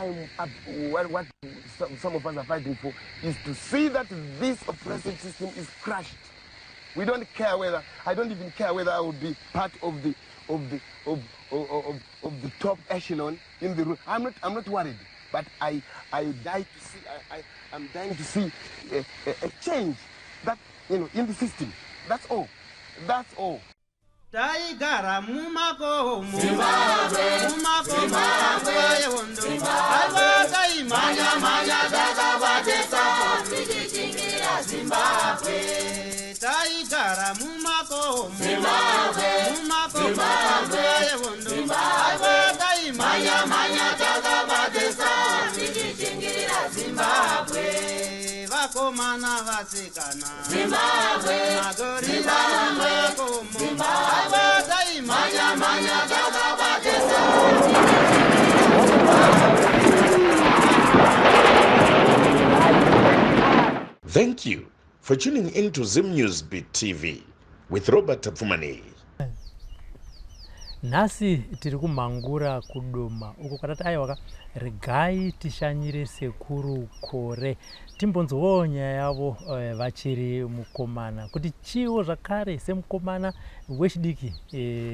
what some of us are fighting for is to see that this oppressive system is crushed. We don't care whether, I don't even care whether I would be part of the top echelon in the room. I'm not worried, but I'm dying to see a change that, in the system. That's all. That's all. Taigara mumako Zimbabwe Zimbabwe manya daga batesa Sijichingira Zimbabwe Taigara mumako Zimbabwe Zimbabwe manya daga batesa Sijichingira Zimbabwe Vakomana vasikana Zimbabwe Magorila mumako Thank you for tuning in to Zim News Beat TV with Robert Pfumani. Nasi tiri kumangura kudoma uko katati aiwa regai tishanyire sekuru kore timbonzwo nyaya yavo vachiri mukomana kuti chiwo zvakare semukomana wechidiki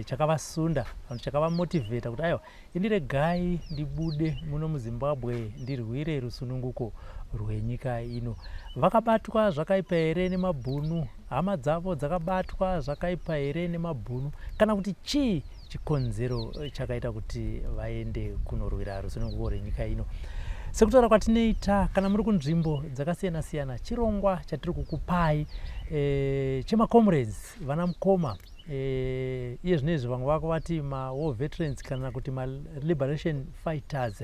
chakavasunda vanhu chakavamotivheta kuti aiwa indiregai ndibude muno muZimbabwe ndirwire rusununguko rwenyika ino. Vakabatwa zvakaipa here nemabhunu, hama dzavo dzakabatwa zvakaipa here nemabhunu, kana kuti chii chikonzero chakaita kuti vaende kunorwira rusununguko rwenyika ino. Sekutaura kwatinoita kana muri kunzvimbo dzakasiyana siyana, chirongwa chatiri kukupai chemacomrades vana mukoma iye zvinezvi vamwe vako vati war veterans kana kuti liberation fighters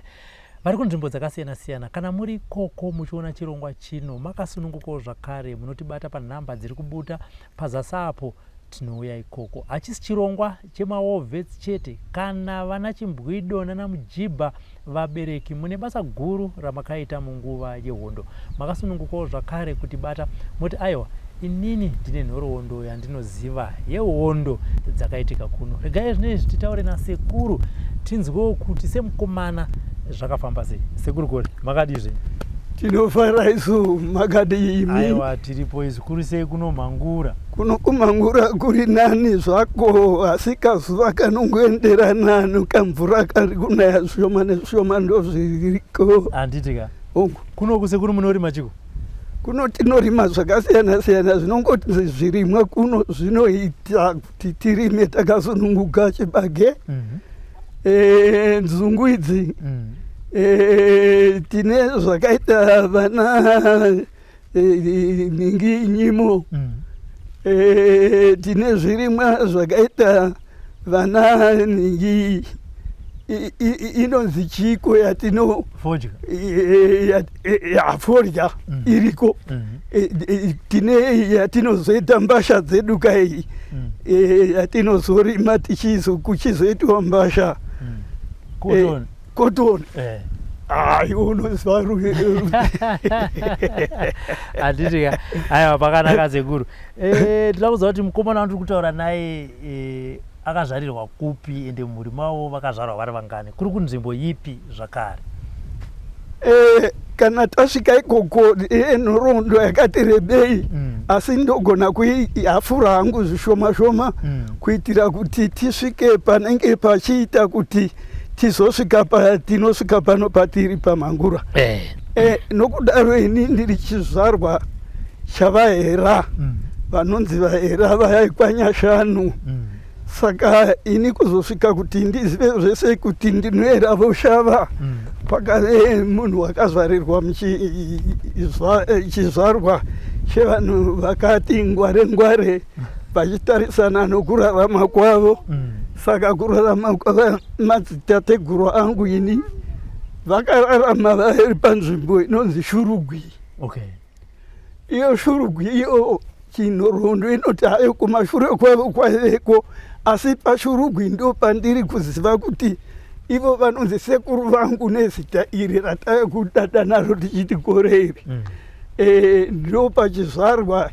vari kunzvimbo dzakasiyana siyana. Kana muri koko muchiona chirongwa chino makasununguko zvakare munotibata panhamba dziri kubuda pazasi apo tinouya ikoko. Hachisi chirongwa chema-war vets chete, kana vana Chimbwido nana Mujibha vabereki mune basa guru ramakaita munguva yehondo. Makasununguko zvakare kuti bata moti aiwa inini ndine nhoroondo yandinoziva yehondo dzakaitika kuno. Regai zvinezvi titaure nasekuru tinzwewo kuti semukomana zvakafamba sei. Sekuru kuri makadizve? Tinofara isu makadi imi. Aiwa tiripo izikuru sei kuno mangura. Kuno kumangura kuri nani zvako asika zuva kanongoenderana nokamvura kari kunaya zvishoma nezvishoma ndozviriko. Handitika. Ongo. Kuno kusekuru munorima chiko? Kuno tinorima zvakasiyana siyana zvinongoti zvirimwa kuno zvinoita kuti tirime takasununguka chibage. Nzungu idzi. Tine zvakaita vana ningi nyimo. Tine zvirimwa zvakaita vana ningi inonzi chiko yatino fodya fodya iriko. Tine yatinozoita mbasha dzedu kai yatinozorima kuchizoitwa mbasha cotton. Unoziva handitika. Aiwa pakanaka sekuru. Tinoda kuziva kuti mukomana wandiri kutaura naye akazvarirwa kupi ende mhuri mavo vakazvarwa vari vangani, kuri kunzvimbo ipi zvakare? Kana tasvika ikoko nhoroondo yakati rebei, asi ndogona kuihafura hangu zvishoma shoma kuitira kuti tisvike panenge pachiita kuti tizosvika patinosvika pano patiri pamangura. Nokudaro ini ndiri chizvarwa chavahera vanonzi vahera vaikwanyashanu. Saka ini kuzosvika kuti ndizive zvese kuti ndinoera voshava pakare munhu wakazvarirwa chizvarwa chevanhu vakati ngware ngware vachitarisana nokurarama kwavo. Saka kurarama kwamadzitateguru angu ini vakararama vari panzvimbo inonzi Shurugwi. Iyo Shurugwi iyo chinhoroondo inoti hayo kumashure kwavo kwaiveko, asi paShurugwi ndo pandiri kuziva kuti ivo vanonzi sekuru vangu nezita iri rataya kudada naro tichiti koreri. Ndo pachizvarwa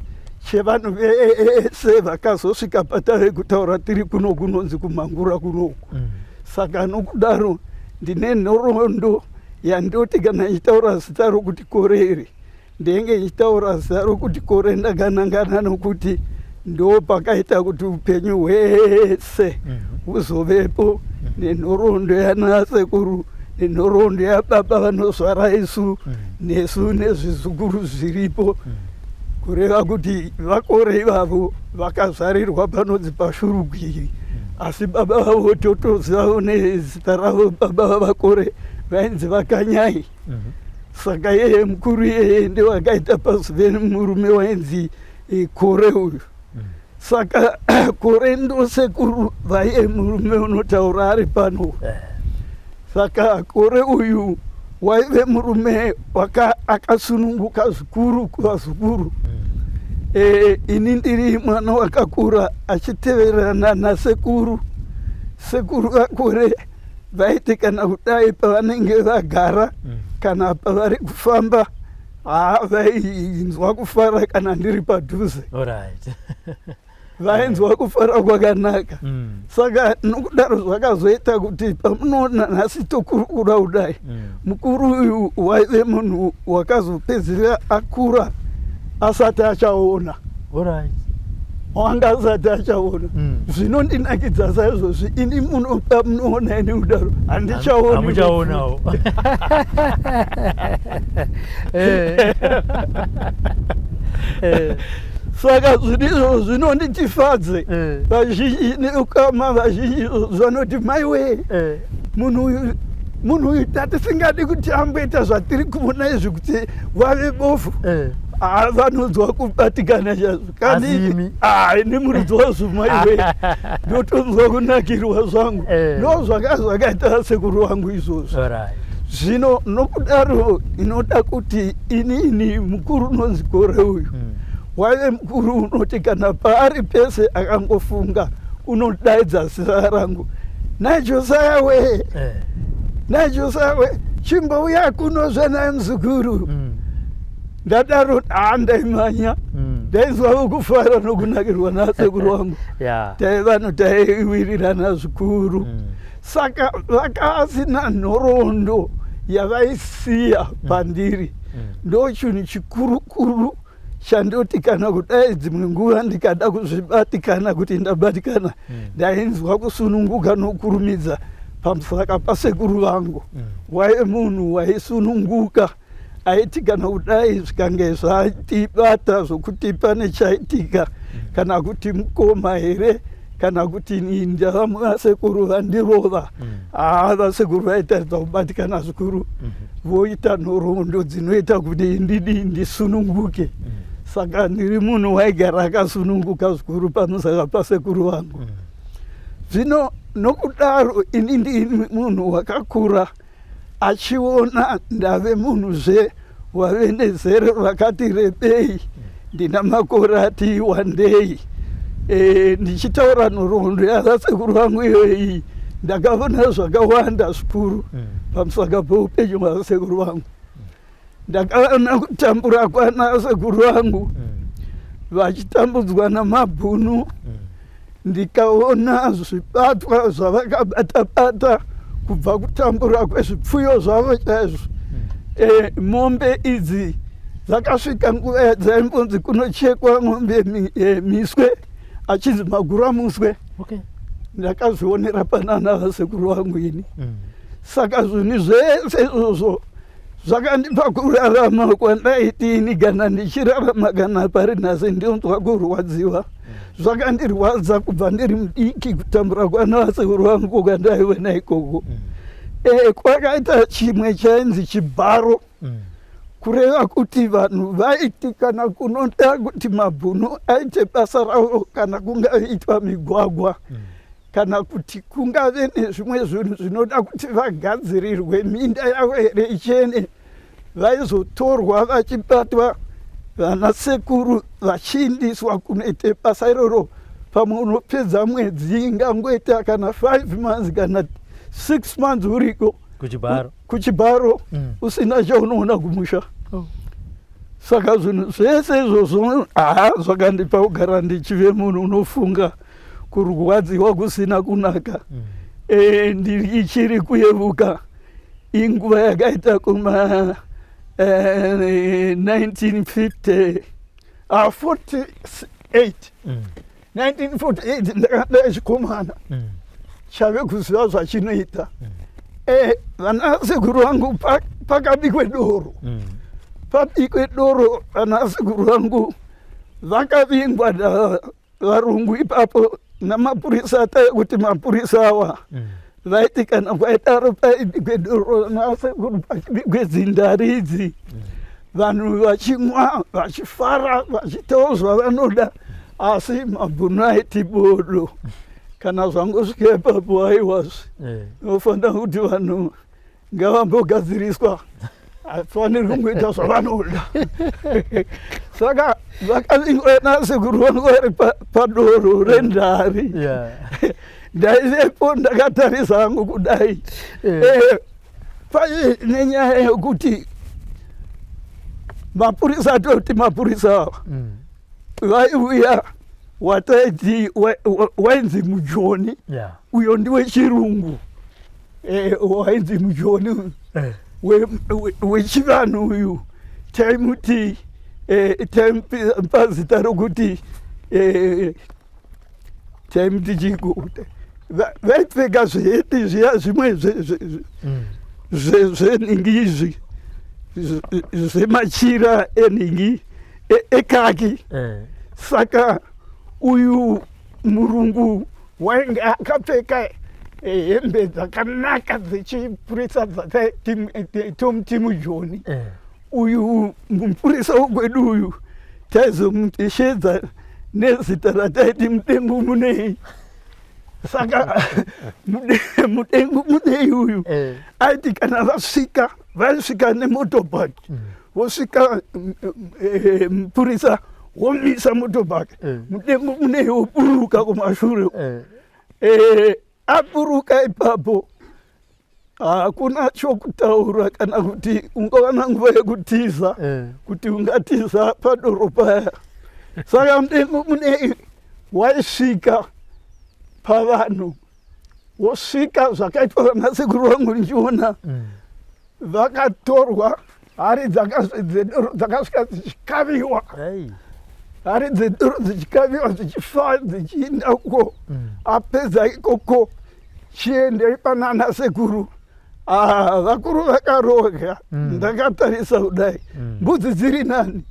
chevanhu vese vakazosvika patave kutaura tiri kuno kunonzi kumangura kunoku. Saka nokudaro ndine nhoroondo yandoti kana ichitaura zita rokuti koreri ndenge ichitaura zita rokuti kore ndakanangana nokuti ndo pakaita kuti upenyu hwese huzovepo nenhoroondo yanasekuru nenhoroondo yababa vanozvara isu nesu nezvizukuru zviripo kureva kuti vakore ivavo vakazvarirwa panodzi pashurugwiri asi baba vavo totozivawo nezita ravo baba vavakore vainzi vakanyai saka yeye mukuru yeye ndewakaita pazive murume wainzi kore uyu saka kore ndosekuru vaiye murume unotaura ari pano saka kore uyu waive murume akasununguka zvikuru kuvazukuru ini ndiri mwana wakakura achiteverana nasekuru sekuru vakore vaiti kana kudai pavanenge vagara kana pavari kufamba vainzwa kufara kana ndiri padhuze vainzwa kufara kwakanaka saka nokudaro zvakazoita kuti pamunoona nhasi tokurukura kudai mukuru uyu waive munhu wakazopedzisira akura asati achaona wanga asati achaona zvinondinakidza saizvozvi ini pamunoona ini kudaro handichaonawo saka zvinizvo zvinonditifadze vazhinji neukama vazhinji vanoti maiwe munhu uyu tatisingadi kuti amboita zvatiri kuona izvi kuti wave bofu vanonzwa kubatikana chazvo kani ini murudzwa zvumaiwe ndotonzwa kunakirwa zvangu ndo zvakaita sekuru wangu izvozvo zvino nokudaro inoda kuti ini mukuru unonzi kore uyu waive mukuru unoti kana paari pese akangofunga unodaidza zita rangu naJosaya we naJosaya we chimbouya kunozve naye muzukuru ndadaro ndaimanya ndainzwawo kufara nokunakirwa nasekuru wangu taivano taiwirirana zvikuru saka vakasina nhoroondo yavaisiya pandiri ndo chinhu chikurukuru chandoti kana kudai dzimwe nguva ndikada kuzvibatikana kuti ndabatikana ndainzwa kusununguka nokurumidza pamusaka pasekuru vangu waive munhu waisununguka aiti kana kudai zvikange zvatibata zvokuti pane chaitika kana kuti mukoma here kana kuti ndava vasekuru vandirova vasekuru vaitaridza kubatikana zvikuru voita nhoroondo dzinoita kuti ndisununguke saka ndiri munhu waigara akasununguka zvikuru pamusaka pasekuru vangu zvino nokudaro ini ndiri munhu wakakura achiona ndave munhuzve wave nezero rakati rebei ndina makore ati wandei ndichitaura nhoroondo yavasekuru vangu iyoyi ndakaona zvakawanda zvikuru pamusaka peupenyu hwavasekuru vangu ndakaona kutambura kwanasekuru vangu vachitambudzwa namabhunu ndikaona zvibatwa zvavakabata-bata kubva kutambura kwezvipfuyo zvavo chaizvo mombe idzi dzakasvika nguva yadzaimbonzi kunochekwa mombe miswe achinzi maguramuswe ndakazvionera panana vasekuru vangu ini saka zvinhu zvese izvozvo zvakandipa kurarama kwandaiti ini kana ndichirarama kana pari nhasi ndinonzwa kurwadziwa zvakandirwadza kubva ndiri mudiki kutambura kwana vasekuru vangu kwandaiwena ikoko kwakaita chimwe chainzi chibharo kureva kuti vanhu vaiti kana kunoda kuti mabhunu aite basa ravo kana kungaitwa migwagwa kana kuti kungave nezvimwe zvinhu zvinoda kuti vagadzirirwe minda yavo here ichene vaizotorwa vachibatwa vanasekuru vachiindiswa kunoite basa iroro pamwe unopedza mwedzi ingangoita kana 5 months kana 6 months uriko kuchibharo usina chaunoona kumusha saka zvinhu zvese izvozvo zvakandipa kugara ndichive munhu unofunga kurwadziwa kusina kunaka ndichiri kuyevuka inguva yakaita kuma 1948 1948 ndakada chikomana chave kuziva zvachinoita. Vanasekuru vangu pakabikwe doro, pabikwe doro vanasekuru vangu vakavingwa navarungu ipapo namapurisa kuti mapurisa awa vaiti kana kwaidaro paibikwe doro vanasekuru pachibikwe dzindari idzi vanhu vachimwa vachifara vachitawo zvavanoda asi mabhunu aiti bodo. Kana zvangosvika ipapo aiwazve nofanira kuti vanhu ngavambogadziriswa hatifaniri kungoita zvavanoda. Saka vakavingwa nasekuru vangu vari padoro rendari. Ndaivepo ndakatarisa hangu kudai. Pai nenyaya yokuti mapurisa atoti mapurisa ava vaiuya wataiti wainzi Mujoni, uyo ndiwe chirungu, wainzi Mujoni wechivanhu uyu taimuti taimupa zita rokuti taimuti chiko vaipfeka zviheti zviya zvimwe zvenhingi izvi zvemachira enhingi ekaki. Saka uyu murungu wainge akapfeka hembe dzakanaka dzechipurisa tomuti Mujoni. Uyu mupurisa wekwedu uyu taizomuteshedza nezita rataiti Mudengu Munei. Saka Mudengu Munei uyu aiti kana vaisvika nemotobhaki vosvika mupurisa womisa motobhaki Mudengu Munei woburuka kumashure. Aburuka ipapo hakuna chokutaura kana kuti ungawana nguva yekutiza kuti ungatiza padoro paya. Saka Mudengu Munei waisvika pavanhu wosvika zvakaitwa vanasekuru vangu ndichiona vakatorwa hari dzakasvika dzichikaviwa, hari dzedoro dzichikaviwa dzichifa dzichienda uko. Apedza ikoko chiendei pana sekuru vakuru vakaroga. Ndakatarisa kudai mbudzi dziri nani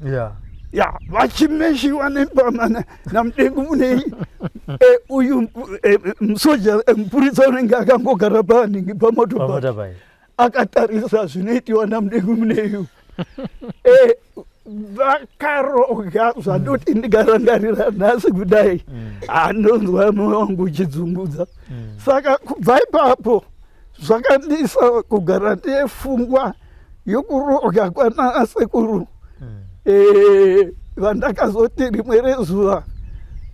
vachimeshiwa nepamana naMudengu Munei. Uyu musoja mupurisa unenge akangogara paningi pamotobhaki akatarisa zvinoitiwa naMudengu Munei. Vakaroga zvandoti ndigarangarira nhasi kudai ndonzwa mwoyo wangu uchidzungudza. Saka kubva ipapo zvakandisa kugara ndefungwa yokuroga kwanasekuru. Vandakazoti rimwe rezuva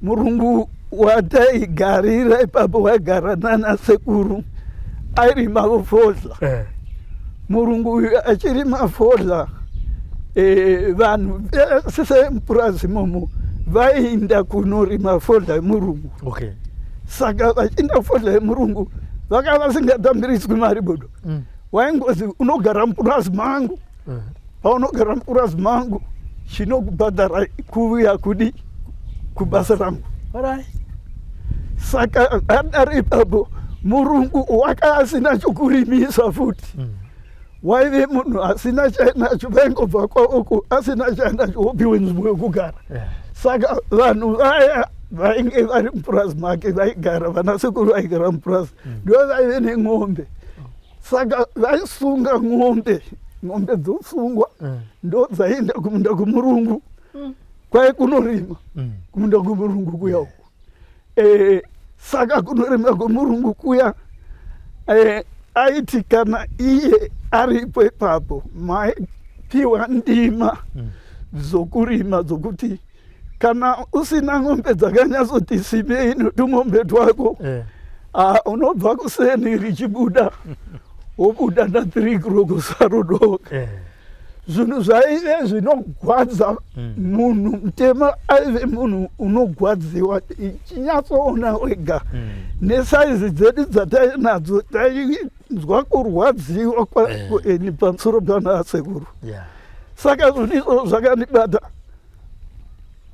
murungu wataigarira ipapo waigara nanasekuru airima fodhla. Murungu uyu achirima fodhla vanhu vese mupurazi momo vaienda kunorima fodhla yemurungu. Saka vachienda fodhla yemurungu vakava vasingatambiriswi mari bodo. Waingozi unogara mupurazi mangu, paunogara mupurazi mangu chinokubhadhara kuuya kudi kubasa rangu. Saka adari ipapo murungu waka asina chokurimisa futi. Waive munhu asina chainacho vaingobva kwauko asina chainacho wopiwe nzvimbo yokugara. Saka vanhu vaya vainge vari mupurazi make vaigara, vanasekuru vaigara mupurazi ndo vaive nemwombe. Saka vaisunga mwombe dzosungwa ndo dzaienda kumunda kumurungu kwai kunorima kumunda kumurungu kuya uko. Saka kunorima kumurungu kuya aiti kana iye aripo ipapo maipiwa ndima dzokurima dzokuti kana usina ng'ombe dzakanyatsoti simei netumombe twako unobva kuseni richibuda wobuda na 3 kiroko sarodoka. zvinhu zvaive zvinogwadza munhu mutema aive munhu unogwadziwa ichinyatsoona wega nesaizi dzedu dzatainadzo tainzwa kurwadziwa ni pamusoro pana sekuru. Saka zvinhu zvakandibata.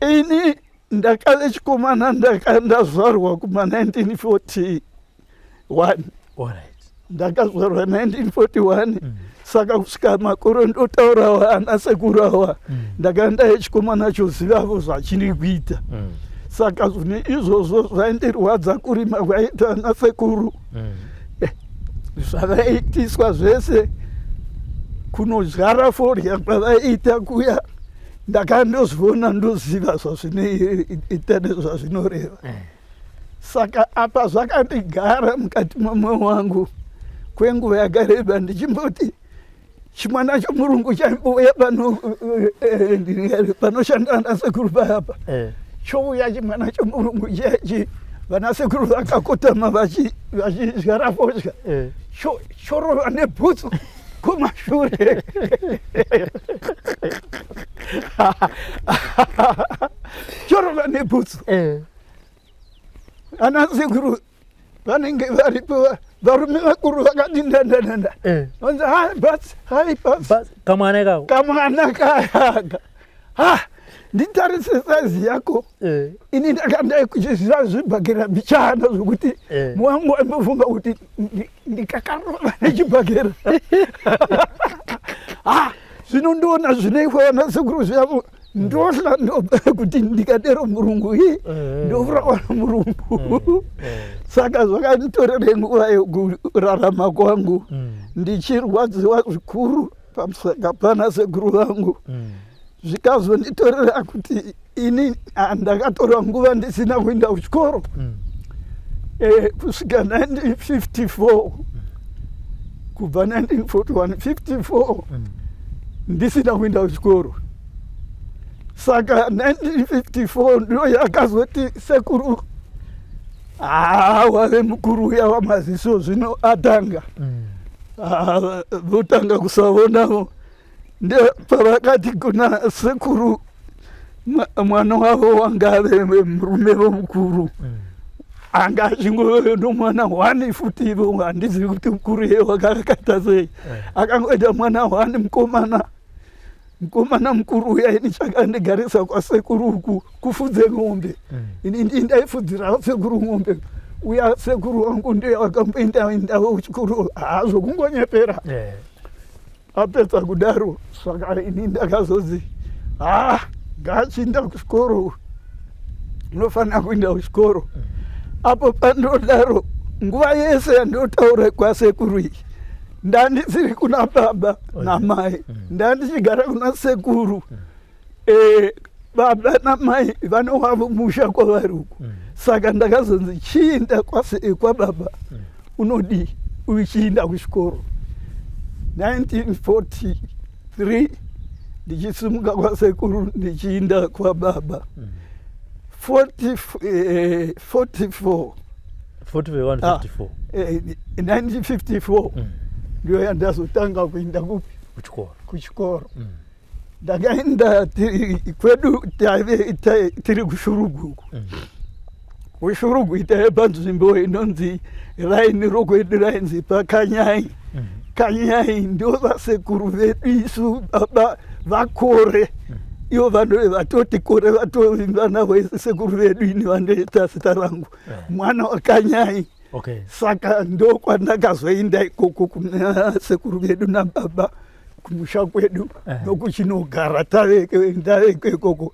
Ini ndakave chikomana ndakandazvarwa kuma 1941. Ndakazvarwa 1941. Saka kusvika makore ndotaurawo ana sekuru awa ndakanda yechikomana chozivavo zvachiri kuita. Saka zvinhu izvozvo zvaindirwadza kurima kwaita ana sekuru. Zvavaitiswa zvese kunodyara fodya kwavaiita kuya ndakandozviona ndoziva zvazvinoita nezvazvinoreva. Saka apa zvakandigara mukati momwoyo wangu kwenguva yakareba ndichimboti chimwana chomurungu chaimbouya panoshanda nasekuru payapa. Chouya chimwana chomurungu chechi vanasekuru vakakotama vachidyara fodya chorova nebhutsu kumashure. Chorova nebhutsu. Anasekuru vanenge varipo varume vakuru vakati ndandandanda vanzi hai basi kamwana kaya nditarise saizi yako ini ndakandai kuchiziva zvibhagera bichana zvokuti mwangu aimbofunga kuti ndikakarova nechibhagera. Zvinondoona zvinoitwa vanasekuru zvavo ndohla kuti ndikadero murungu ndovurawa nomurungu. Saka zvakanditorere nguva yekurarama kwangu ndichirwadziwa zvikuru pamusaka pana sekuru vangu. Zvikazonditorera kuti ini ndakatora nguva ndisina kuenda kuchikoro kusvika 1954 kubva 1941 54 ndisina kuenda kuchikoro. Saka 1954 ndo yakazoti sekuru wave mukuru uya wamaziso zvino atanga votanga kusaonawo. Ndopavakati kuna sekuru mwana wavo wangave murume vomukuru anga achingoveyo nomwana 1 futi ivo handizivi kuti mukuru iye wakakata sei. Akangoita mwana 1 mukomana mukuru uya ini chakandigarisa kwasekuru uku kufudze ng'ombe. Ini ndaifudzira sekuru ng'ombe. Uya sekuru wangu ndiye wakamboendawo kuchikoro zvokungonyepera. Apedza kudaro saka ini ndakazozi ngachinda kuchikoro unofanira kuenda kuchikoro. Apo pandodaro nguva yese yandotaura kwasekuru iyi ndandisiri kuna baba namai ndandichigara kuna sekuru. Baba namai vanovavo musha kwavari uku. Saka ndakazonzi chiinda kwababa unodi uchiinda kuchikoro. 1943 ndichisimuka kwasekuru ndichiinda kwababa. 1954 ndio yandazotanga kuinda kuchikoro. Ndakaenda kwedu tiri kushurugu. Kushurugu itaye panzvimbo inonzi raini rokwedu rainzi paKanyai. Kanyai ndio vasekuru vedu isu baba vakore. Ivo vanhu vatoti kore vatovana vesekuru vedu ini vandoita zita rangu mwana waKanyai. Saka ndo kwandakazoenda ikoko kuna sekuru vedu nababa kumusha kwedu nokuchinogara ndaveko ikoko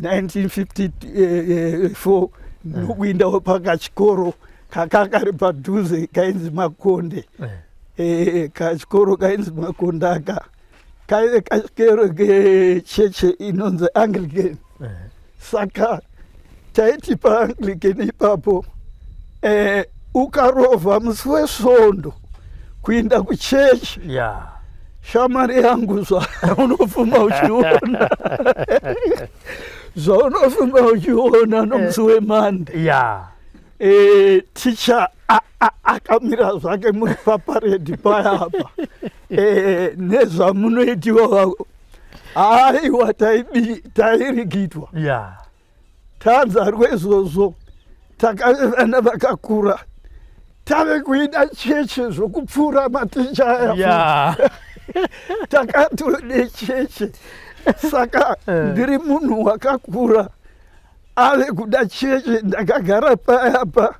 1954 nokuindawo pakachikoro kakakari padhuze kainzi Makonde. Kachikoro kainzi Makonde aka kaive kachikoro kecheche inonzi Anglican. Saka taiti paAnglican ipapo ukarovha musi weSvondo kuinda kuchechi shamari yangu zvaunofuma uchiona zvaunofuma uchiona nomusi weMonday. Ticha akamira zvake muri paparedi payapa nezvamunoitiwa aiwa tairigitwa Yeah. tanzarwe izvozvo takavana vakakura tave kuida cheche zvokupfuura maticha aya Yeah. takatode cheche saka ndiri munhu wakakura ave kuda cheche ndakagara payapa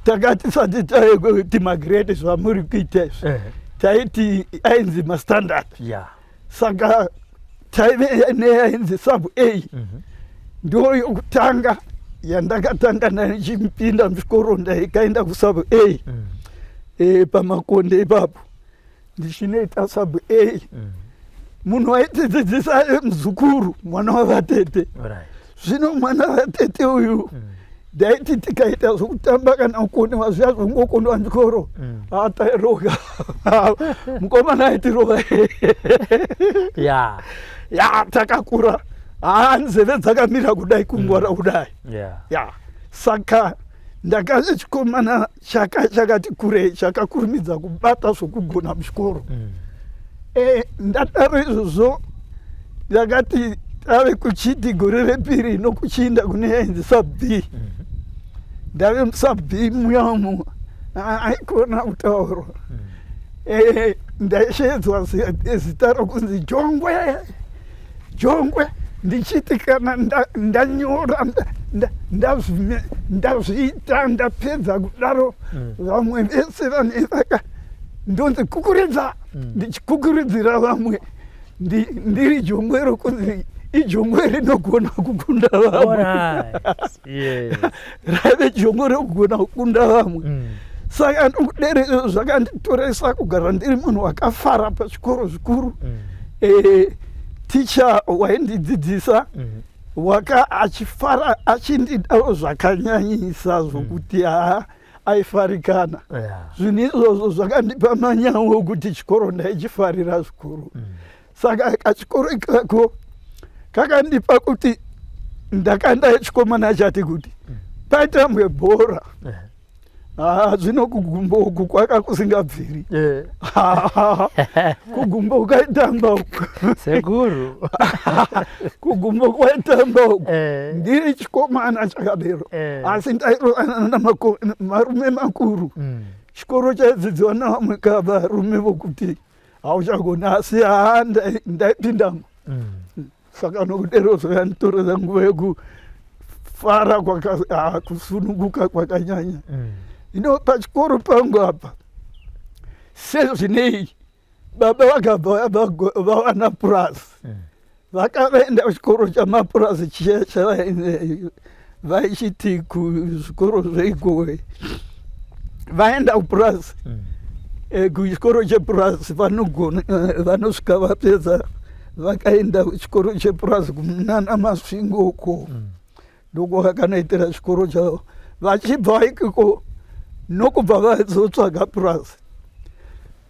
takati sati taiti magrade zvamuri kuita izvi taiti ainzi mastandard. Yeah. Saka taive neyainzi sub A ndo yokutanga yandakatanga ndichipinda muchikoro ndaikaenda kusub A pamakonde ipapo ndichinoita sub A. Munhu waitidzidzisa muzukuru mwana wavatete. Zvino mwana wavatete uyu ndaiti tikaita zvokutamba kana kukondwa zviya zvongokondwa muchikoro atairoga mukomana aitiroga Yeah. ya takakura nzeve dzakamira kudai kungwara kudai. Ya saka ndakazi chikomana chakati kurei chakakurumidza kubata zvokugona muchikoro. Ndataro izvozvo ndakati tave kuchiti gore repiri nokuchiinda kune yainzi sub B. Ndave musub B muyamo aikona kutaura. Ndaishedzwa zita rokunzi Jongwe ndichiti kana ndanyora ndazviita ndapedza kudaro vamwe vese vanevaka ndonzi kukuridza ndichikukuridzira vamwe ndiri jongwe rokunzi ijongwe rinogona kukunda vamwe. Rave jongwe rokugona kukunda vamwe. Saka ndokuderezvo zvakanditoresa kugara ndiri munhu wakafara pachikoro zvikuru. Ticha waindidzidzisa waka achifara achindidawo zvakanyanyisa zvokuti aifarikana. Zvinhu izvozvo zvakandipa manyawo okuti chikoro ndaichifarira zvikuru. Saka kachikoro ikako kakandipa kuti ndakanda chikomana chati kuti paitambwe bhora zvino kugumbo uku kwaka kusingabviri. Kugumbo ukaitamba uku Seguru. kugumbo kwaitamba uku ndiri chikomana chakadero asi ndairoana namarume makuru. Chikoro chaidzidziwa navamwe kavarume vokuti hauchagona asi ndaipindamo. Saka nokudero zvakanditoresa nguva yekufara kusununguka kwakanyanya. Ino pachikoro pangu apa sezvinei baba vakabva vawana purazi vakavaenda kuchikoro chamapurazi chiya vaichiti kuzvikoro zveigowei vaenda kupurazi kuchikoro chepurazi vanosvika vapedza vakaenda kuchikoro chepurazi kunana Masvingo uko ndoko vakanoitira chikoro chavo vachibva ikoko nokubva vazotsvaga purazi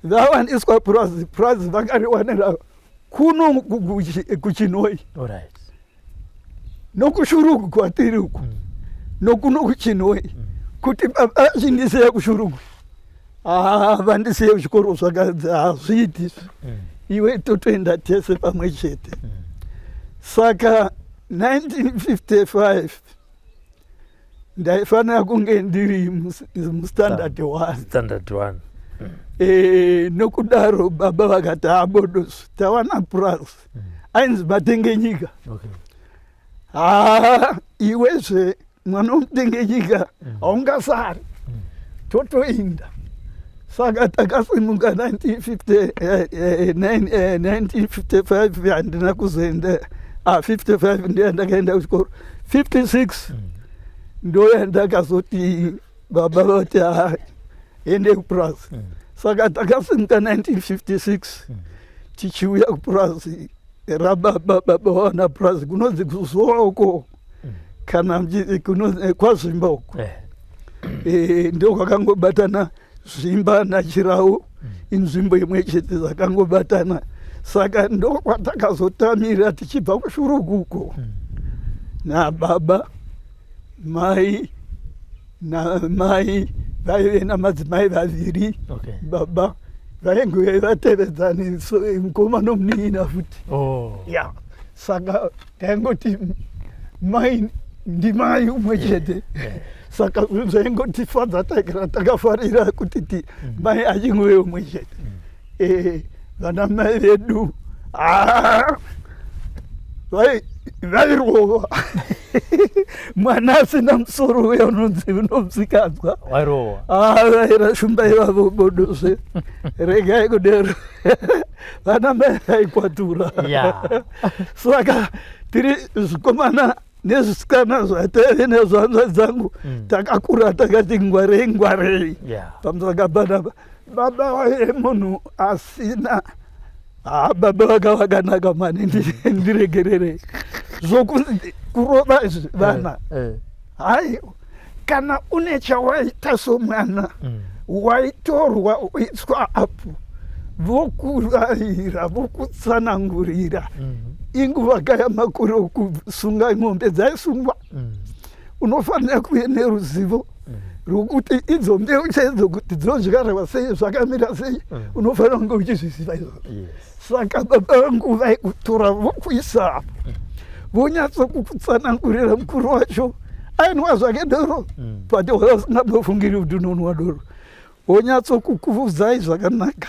vawaniswa purazi vakariwanira kuno kuchinoi nokushurugu kwatiri uku nokuno kuchinoi kuti baba achindisiya kushurugu vandisiye kuchikoro zvakadzi hazviiti iwe totoenda tese pamwe chete. Saka 1955 ndaifanira kunge ndiri mustandard 1. Nokudaro baba vakati abodosi tawana purazi ainzi Matengenyika. Iwezve mwana womutengenyika haungasari totoinda. Saka takasimuka 1955 handina kuzoenda 55 ndiyo ndakaenda kuchikoro 56 ndo yandakazoti baba vati ende kupurazi. Saka takasimuka 1956 tichiuya kupurazi rababa baba wana purazi kunonzi kuzowa uko kana kwaZvimba uko. Ndo kwakangobatana Zvimba naChirau inzvimbo imwe chete dzakangobatana. Saka ndo kwatakazotamira tichibva kushurugu uko nababa mai vaive namadzimai vaviri. Baba vainge vatevedzani mukoma nomunina futi. Ya saka taingoti mai ndimai umwe chete. Saka zvaingoti fadza takafarira kuti mai achingwe umwe chete. Vana mai vedu vairova mwana asina musoro uya unonzi unomusikadzwa vairashumba ivavo bodose regai kudero vana mai vaikwatura. Saka tiri zvikomana nezvisikana zvateve nezvanza dzangu takakura takati ngwarei pamusaka baba waye munhu asina baba vaka vakanaka mani ndiregerere zvokunzi kurova izvi vana hai kana une chawaita somwana waitorwa uitswa apo vokurayira vokutsanangurira inguva kaya makore okusunga ng'ombe dzaisungwa unofanira kuve neruzivo rwokuti idzo mbeu chaidzo kuti dzinodyarwa sei zvakamira sei unofanira kunge uchizviziva izvozvo. Saka baba vangu vaikutora vokuisa apo vonyatsokukutsanangurira. Mukuru wacho ainwa zvake doro but wasingambofungiri kuti unonwa doro vonyatsokukuvuzai zvakanaka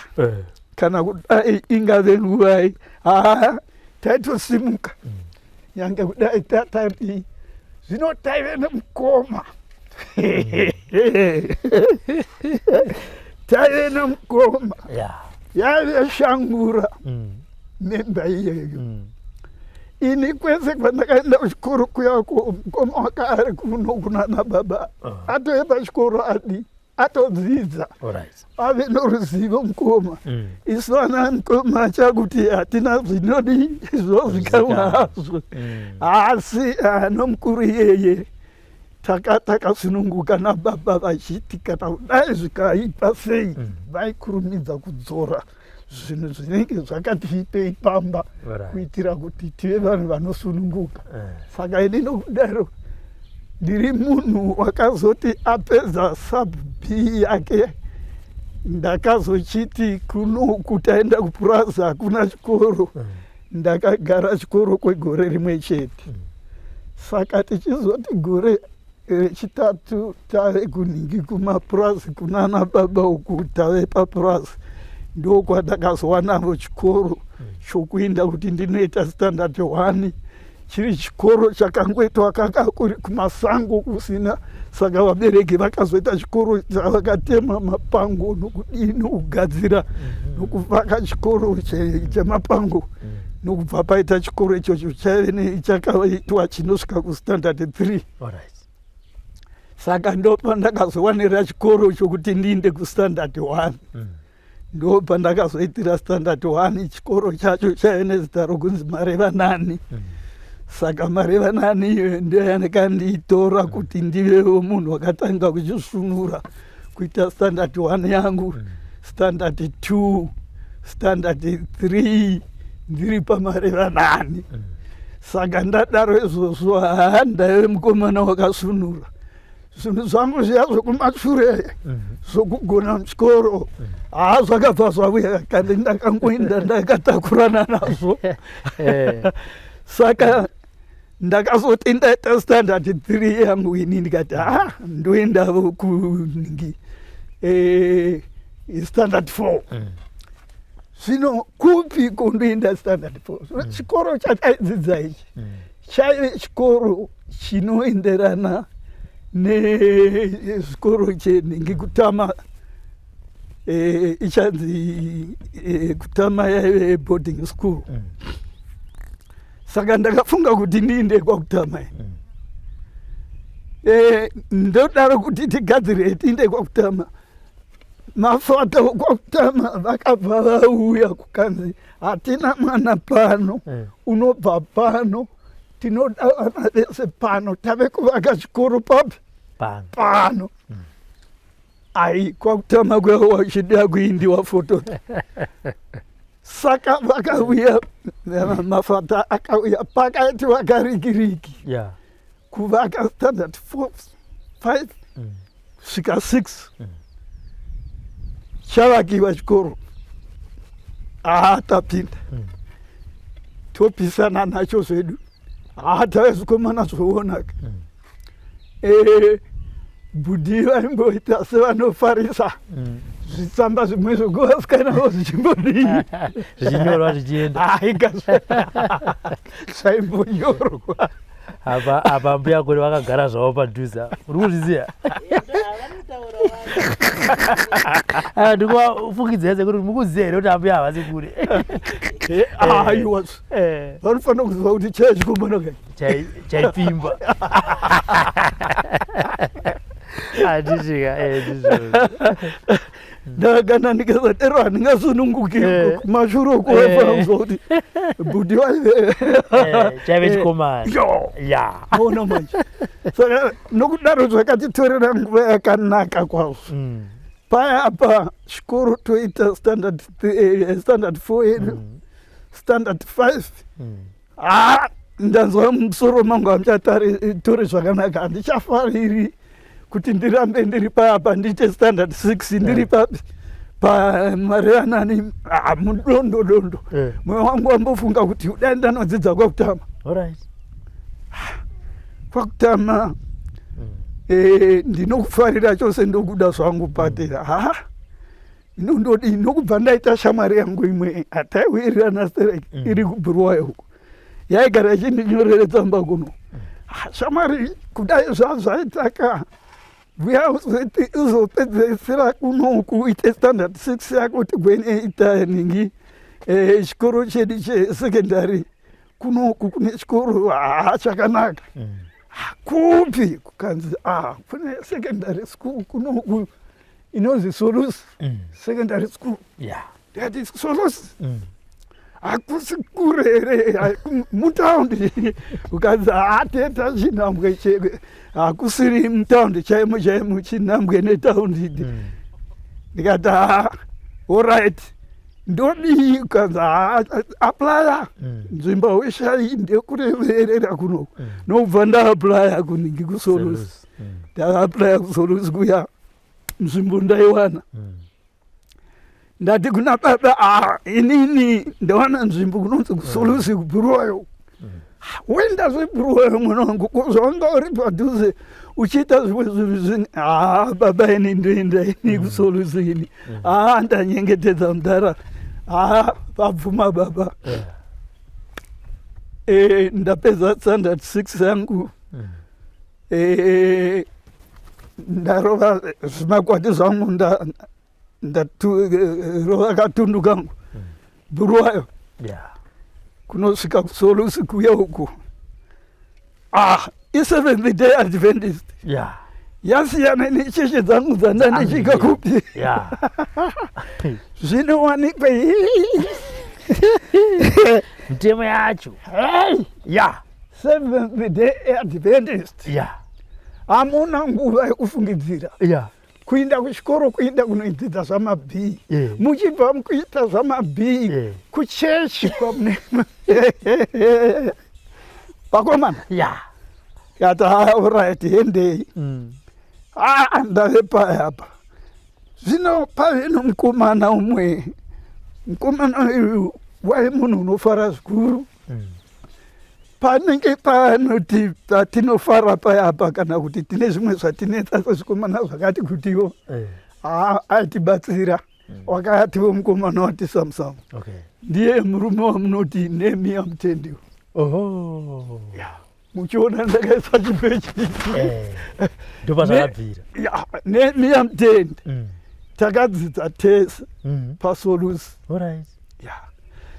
kana kudai ingave nguvai taitosimuka nyange kudai tatati zvino taive nemukoma taive nemukoma yaive Shangura memba iyeyo. Ini kwese kwandakaenda kuchikoro kuyako mukoma waka ari kuno kunana baba atoye pachikoro atodzidza ave noruzivo mukoma. Isu vana mukoma chakuti hatina zvinodi zvozikamwa hazvo asi nomukuru iyeye takasununguka nababa vachiti kana kudai zvikaipa sei vaikurumidza kudzora zvinhu zvinenge zvakati ipei pamba kuitira kuti tive vanhu vanosununguka. Saka ini nokudaro ndiri munhu wakazoti apedza sub B yake ndakazochiti kuno taenda kupurazi hakuna chikoro ndakagara chikoro kwegore rimwe chete. Saka tichizoti gore rechitatu tave kuningi kumapurazi kunana baba uku tave papurazi ndokwandakazowanavo chikoro chokuenda kuti ndinoita standard 1 chiri chikoro chakangoitwa kakakuri kumasango kusina. Saka vabereki vakazoita chikoro chavakatema mapango nokugadzira nokuvaka chikoro chemapango nokubva paita chikoro ichocho chakaitwa chinosvika kustandard 3. Saka ndopandakazowanira chikoro chokuti ndiinde kustandard 1 ndopandakazoitira standard 1 chikoro chacho chaive nezita rokunzi Marevanani. Saka Marevanani iyo ndiyo yandikanditora kuti ndivewo munhu wakatanga kuchisunura kuita standard 1 yangu standard 2 standard 3 ndiri paMarevanani. Saka ndadaro izvozvo ndaive mukomana wakasunura. Zvinhu zvangu zviya zvokumashure zvokugona muchikoro zvakabva zvauya kandi ndakangoenda ndakatakurana nazvo. Saka ndakazoti ndaita standard 3 yangu ini ndikati ndoendavo kuningi standard 4. Zvino kupi kondoenda standard 4? Chikoro chataidzidza ichi chaive chikoro chinoenderana nezvikoro cheningi kutama ichanzi kutama yaive boarding school. Saka ndakafunga kuti ndiinde kwakutama ndodaro kuti tigadzire tiinde kwakutama. Mafata kwakutama vakabva vauya kukanzi hatina mwana pano unobva pano tinoda vana vese pano tave kuvaka chikoro papi pano. Ai kwakutama kwavo wachida kuindiwa foto. Saka vakauya Mafata akauya pakaiti vakarikiriki kuvaka standard 4 5 svika 6 chavakiwa chikoro tapinda topisana nacho zvedu taizikomana zvoonaka budi vaimboita sevanofarisa zvitsamba zvimwe zvokuvasikanawo zvichimbodii zvichinyorwa zvichienda zvaimbonyorwa apa mbuya kuri vakagara zvavo padhuze uri kuzviziva ndikuvafungidzese kuti mukuziva here kuti ambuya havasi kure aiwa vanofanira kuziva kuti chai chikomana chaipimba andisvika ndakana ndikazatero handingasununguki kumashure kuvafanira kuziva kuti budi chaive chikomana ona manje saka nokudaro zvakatitorera nguva yakanaka kwazvo paya apa chikoro toita standard 4 yedu standard 5 ndanzwa musoro mangu hamuchatori zvakanaka handichafariri kuti ndirambe ndiri payapa ndiite standard 6 ndiri papi pamareanani mudondo mwoyo wangu wambofunga kuti udai ndanodzidza kwakutama kwakutama ndinokufarira chose ndokuda zvangu patera inondodi nokubva ndaita shamwari yangu imwe hataiwirirana stereki iri kubhurwayo huko yaigara ichindinyore tsamba kuno shamwari kudai zvazvaitaka vuya uzopedzesera kunoku uite standard 6 yako kuti gweneita ningi chikoro chedu chesekendari kunoku kune chikoro chakanaka kupi kukanzi kune secondary school kunoku inonzi Solusi secondary school ndikati Solusi hakusi kure here mutaundi ukanzi teta chinhambwe hakusiri mutaundi chaimo chinhambwe netaundi ndikati allright ndodii ukanzi aplya nzvimba weshai ndekureverera kunoku nobva ndaaplya kuningi kuSolusi ndaaplya kuSolusi kuya nzvimbo ndaiwana ndati kuna baba inini ndawana nzvimbo kunonzi kuSolusi kubhurwayo wenda zvebhurwayo mwana wangu zvanga uri padhuze uchiita zvimwe zvinhu zvini baba ini ndoenda ini kuSolusi ini ndanyengetedza mudhara vabvuma baba ndapedza standard 6 yangu ndarova zvimakwati zvangu ndarova katundu kangu bhurwayo kunosvika kuSolusi kuya uku i7th Day Adventist yasiyana necheche dzangu dzandandichika kupi zvinowanikwa mitemo yacho 7th Day Adventist hamuna nguva yekufungidzira kuinda kuchikoro kuinda kunodzidza zvamabhi muchibva mukuita zvamabhi kuchechi pakomana kati allright endei ndave payapa zvino pave nomukomana umwe mukomana uyu wai munhu unofara zvikuru panenge panoti patinofara payapa kana kuti tine zvimwe zvatinetsa sezvikomana zvakati kutiwo aitibatsira wakatiwo mukomana wati samusamu ndiye murume wamunoti Nehemiah Mutendiwo muchiona ndakaisa chipechi ndopazvakabvira Nehemiah Mutendi takadzidza tese paSolusi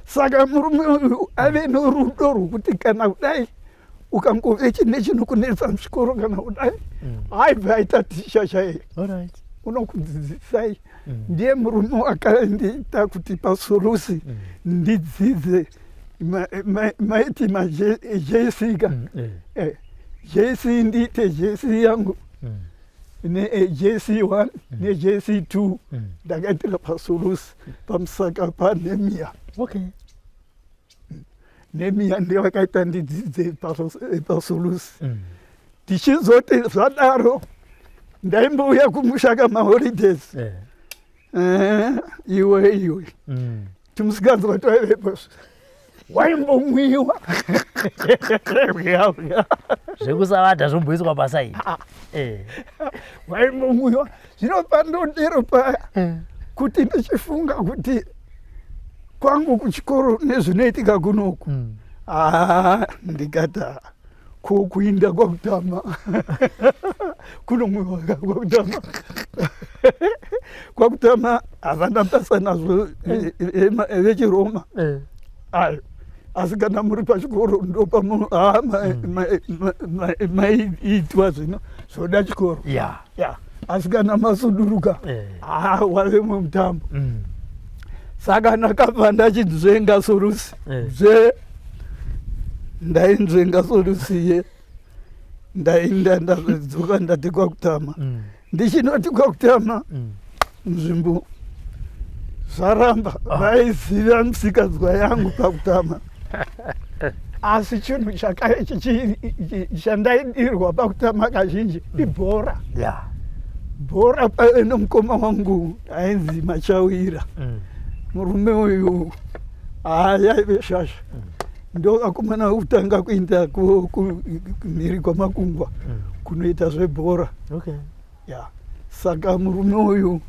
saka murume uyu ave norudo rwokuti kana kudai ukangove chinokunetsa muchikoro kana kudai aibva aita ticha chaiye unokudzidzisai ndiye murume wakandiita kuti paSolusi ndidzidze maiti maJC ka JC ndiite JC yangu neJC1 neJC2 ndakaitira paSolusi pamusaka paNehemiah Nehemiah ndiye wakaita ndidzidze paSolusi tichizoti zvadaro ndaimbouya kumusha kamaholidays iwe timusikadzi wataivepo waimbomwiwa zvekusavata zvomboiswa pasaidi waimbomwiwa. Zvino pandodero paya kuti ndichifunga kuti kwangu kuchikoro nezvinoitika kunoku ndikata kuinda kwakutama kunomwiwa kwakutama kwakutama havana basa nazvo vechiroma asi kana muri pachikoro ndopa maiitwa zvino zvoda chikoro asi kana masuduruka wave mutambo. Saka ndakabva ndachidzenga sorusi ndainzvenga sorusiye ndainda ndadzoka ndati kwakutama. Ndichinoti kwakutama nzvimbo zvaramba vaiziva musikadzwa yangu kwakutama. Asi chinhu chandaidirwa pakutama kazhinji ibhora. Bhora pave nomukoma wangu ainzi Machawira. Murume uyu yaive shasha. Ndo vakomana kutanga kuenda kumhiri kwamakungwa kunoita zvebhora. Saka murume uyu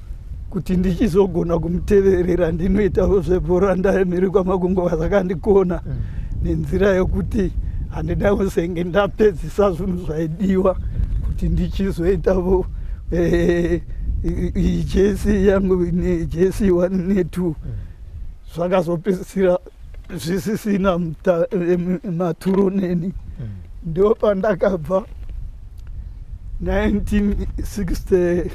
kuti ndichizogona kumuteverera ndinoitawo zvebhora ndamhiri kwamakungwa zvakandikona nenzira yokuti handida kusenge ndapedzisa zvinhu zvaidiwa kuti ndichizoitawo jesi yangu jesi 1 ne2 zvakazopedzisira zvisisina maturo neni. Ndo pandakabva 1962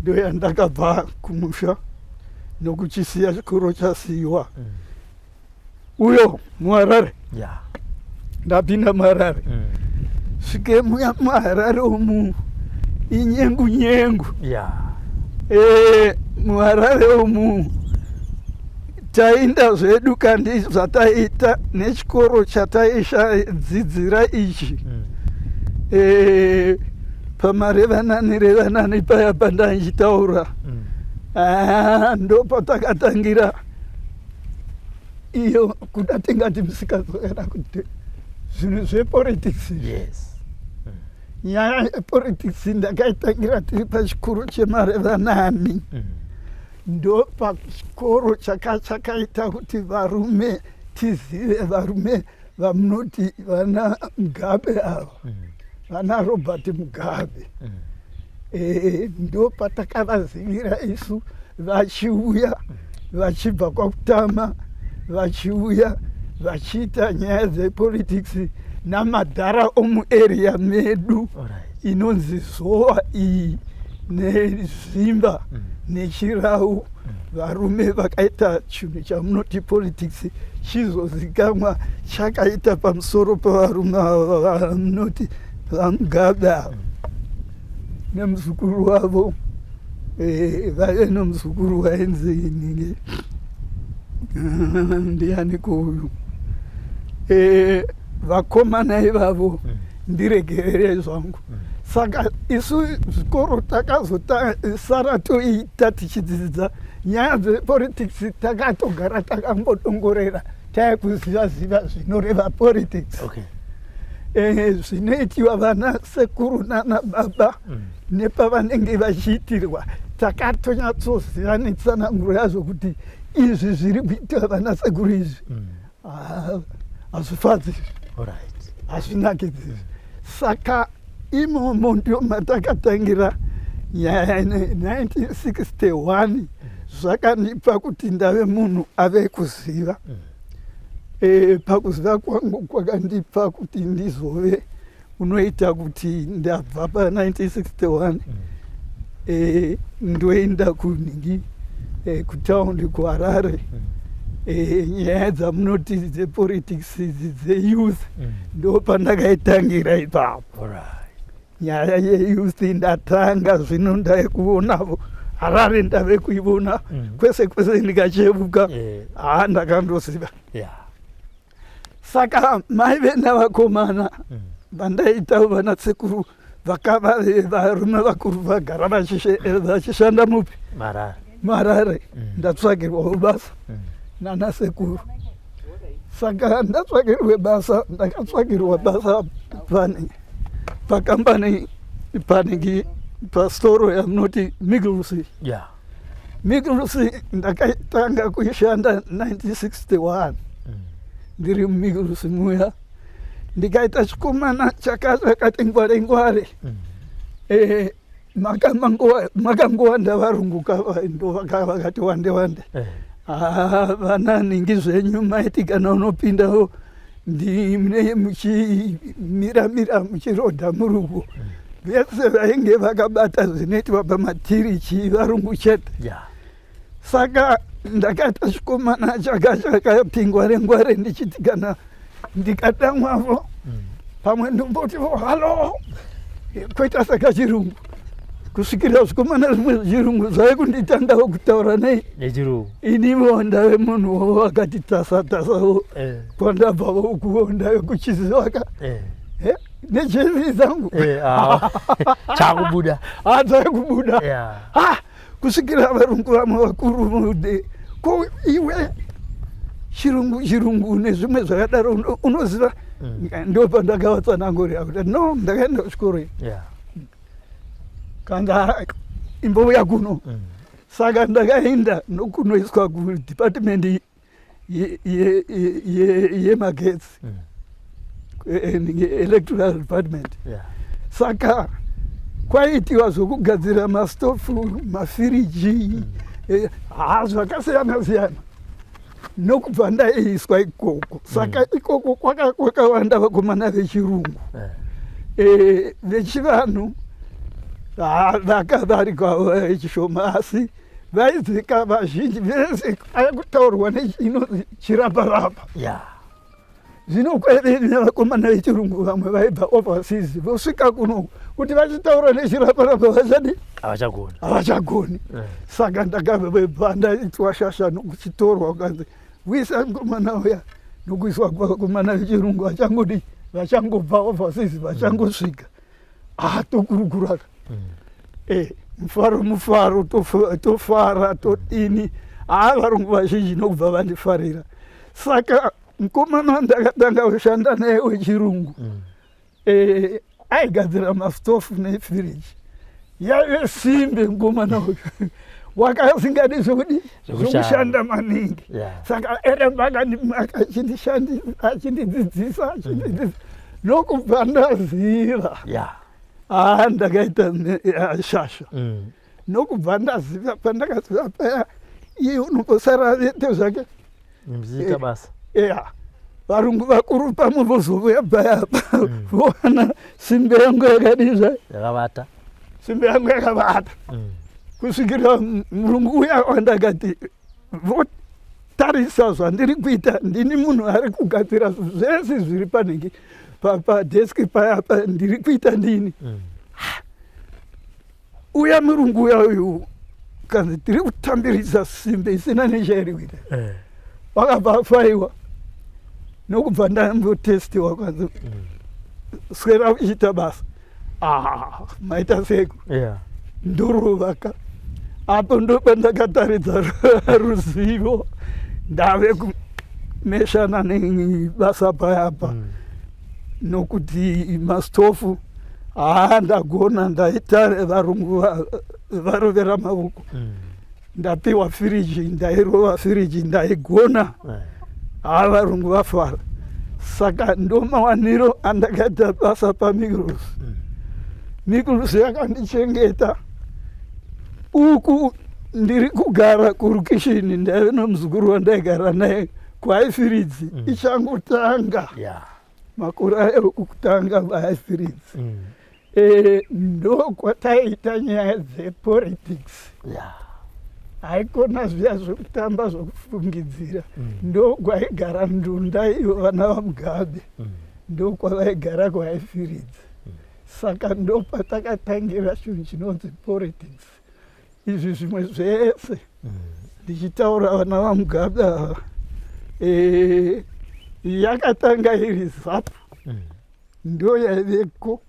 ndo yandakabva kumusha nokuchisiya chikoro chasiyiwa. Uyo muHarare ndapinda muHarare svike muHarare umu inyengu muHarare umu tainda zvedu kandi zvataita nechikoro chataidzidzira ichi pamarevanani paya pandanchitaura ndo patakatangira iyo kuda tingati musikadzwa kana kuti zvinhu zvepolitics. Nyaya yepolitics ndakaitangira tiri pachikoro chemarevanani. Ndo pachikoro chakaita kuti varume tizive varume vamunoti vana Mugabe ava vana Robert Mugabe. Ndo patakavazivira isu vachiuya vachibva kwakutama vachiuya vachiita nyaya dzepolitics namadhara omuarea medu inonzi Zowa iyi neZimba neChirau. Varume vakaita chinhu chamunoti politics chizozikamwa chakaita pamusoro pavarume vamunoti vaMugabe ava nemuzukuru wavo vaive nomuzukuru wainzi ndianiko uyu vakomana ivavo ndiregerere zvangu. Saka isu zvikoro takazosara toita tichidzidza nyaya dzepolitics takatogara takambodongorera taikuziva zvinoreva politics. Zvinoitiwa vana sekuru nana baba nepavanenge vachiitirwa takatonyatsoziva netsananguro yazvo kuti izvi zviri kuitwa vana sekuru izvi hazvifadzi, hazvinakidzi. Saka imomo ndio matakatangira nyaya 1961 zvakandipa kuti ndave munhu ave kuziva. Pakuziva kwangu kwakandipa kuti ndizove unoita kuti ndabva pa 1961 ndoenda kuningi kutaundi kuHarare. Nyaya dzamunoti dzepolitics dzeyouth ndo pandakaitangira ipapo. Nyaya yeyouth ndatanga zvino ndaikuonavo Harare ndave kuiona kwese kwese ndikachebuka ndakandoziva. Saka maive navakomana vandaita vana sekuru vakava varume vakuru vagara vachishanda mupi Marare ndatsvagirwawo basa nana sekuru. Saka ndatsvagirwe basa, ndakatsvagirwa basa pakambani panenge pastoro yamunoti Miglusi. Miglusi ndakatanga kuishanda 1961 ndiri muMiglusi muya. Ndikaita chikomana chakati ngware makangowanda varunguka ndo vakati wande vana ningi zvenyu maiti kana unopindawo ndimune muchimira muchirodha murungu vese vainge vakabata zvinoitwa pamatirichi varungu chete. Saka ndakaita chikomana chakapingwa rengware ndichiti kana ndikadamwavo pamwe ndombotivo halo koita saka chirungu kusvikira zvikomana zvimwe zvechirungu zvaikunditangawo kutaura nei inimo ndave munhu wakati tasa-tasawo kwandabvawo ukuwo ndave kuchizivaka nejezi dzangu dzaikubuda kusvikira varungu vamwe vakuru ko iwe chirungu nezvimwe zvakadaro unoziva. Ndo pandakavatsanangurira kuti no ndakaenda kuchikoro kanda imbouya kuno. Saka ndakaenda nokunoiswa kudepartment yemagetsi electoral department. Saka kwaitiwa zvokugadzira mastofu mafiriji zvakasiyana nokubva ndaiiswa ikoko. Saka ikoko kwakawanda vakomana vechirungu. Vechivanhu vakavarikwawo vechishoma asi vaidzika vazhinji vese aikutaurwa nechinozi chiraparapa. Zvino vakomana vechirungu vamwe vaibva overseas vosvika kuno kuti vachitaura nechiraparapa havachagoni. Saka ndakabva ndaitwa shasha nokuchitorwa ukanzi uisa mukomana uya nokuiswa kuvakomana vechirungu vachangobva overseas vachangosvika tokurukuraka. Mufaro tofara todini varungu vazhinji nokubva vandifarira. Saka mukomana ndakatanga kushanda naye wechirungu aigadzira mastofu nefiriji yaive simbe mukomana uyu wakasingadi zvokushanda maningi. Saka eramba achindidzidzisa nokubva ndaziva ndakaita shasha nokubva ndaziva pandakaziva paya iye unombosara vete zvake varungu vakuru pamwe vozovuya payapa voona simbe yangu yakadizva simbe yangu yakavata kusvikira murungu uya wandakati votarisa zvandiri kuita ndini munhu ari kugadzira zvese zviri panenge padeski payapa ndiri kuita ndini. Uya murungu uya uyu kanzi tiri kutambirisa simbe isina nechairi kuita wakabva afaiwa nokubva ndambotestiwa kwanzi swera uchiita basa maita seku ndorovaka apo ndopandakataridza ruzivo ndave kumeshana nebasa payapa nokuti mastofu ndagona ndaita varungu varovera maoko ndapiwa firiji ndairova firiji ndaigona varungu vafara. Saka ndo mawaniro andakaita basa paMiglusi. Miglusi yakandichengeta uku ndiri kugara kurukishini ndaive nomuzukuru wandaigara naye kwaaifiridzi ichangotanga makore ayo kutanga vaafiridzi. Ndo kwataiita nyaya dzepolitics haikona zviya zvokutamba zvokufungidzira. Ndo kwaigara Ndunda ivo vana vaMugabe ndo kwavaigara kwaaifiridzi. Saka ndo patakatangira chinhu chinonzi politics. Izvi zvimwe zvese ndichitaura vana vaMugabe ava yakatanga iri ZAPU ndo yaiveko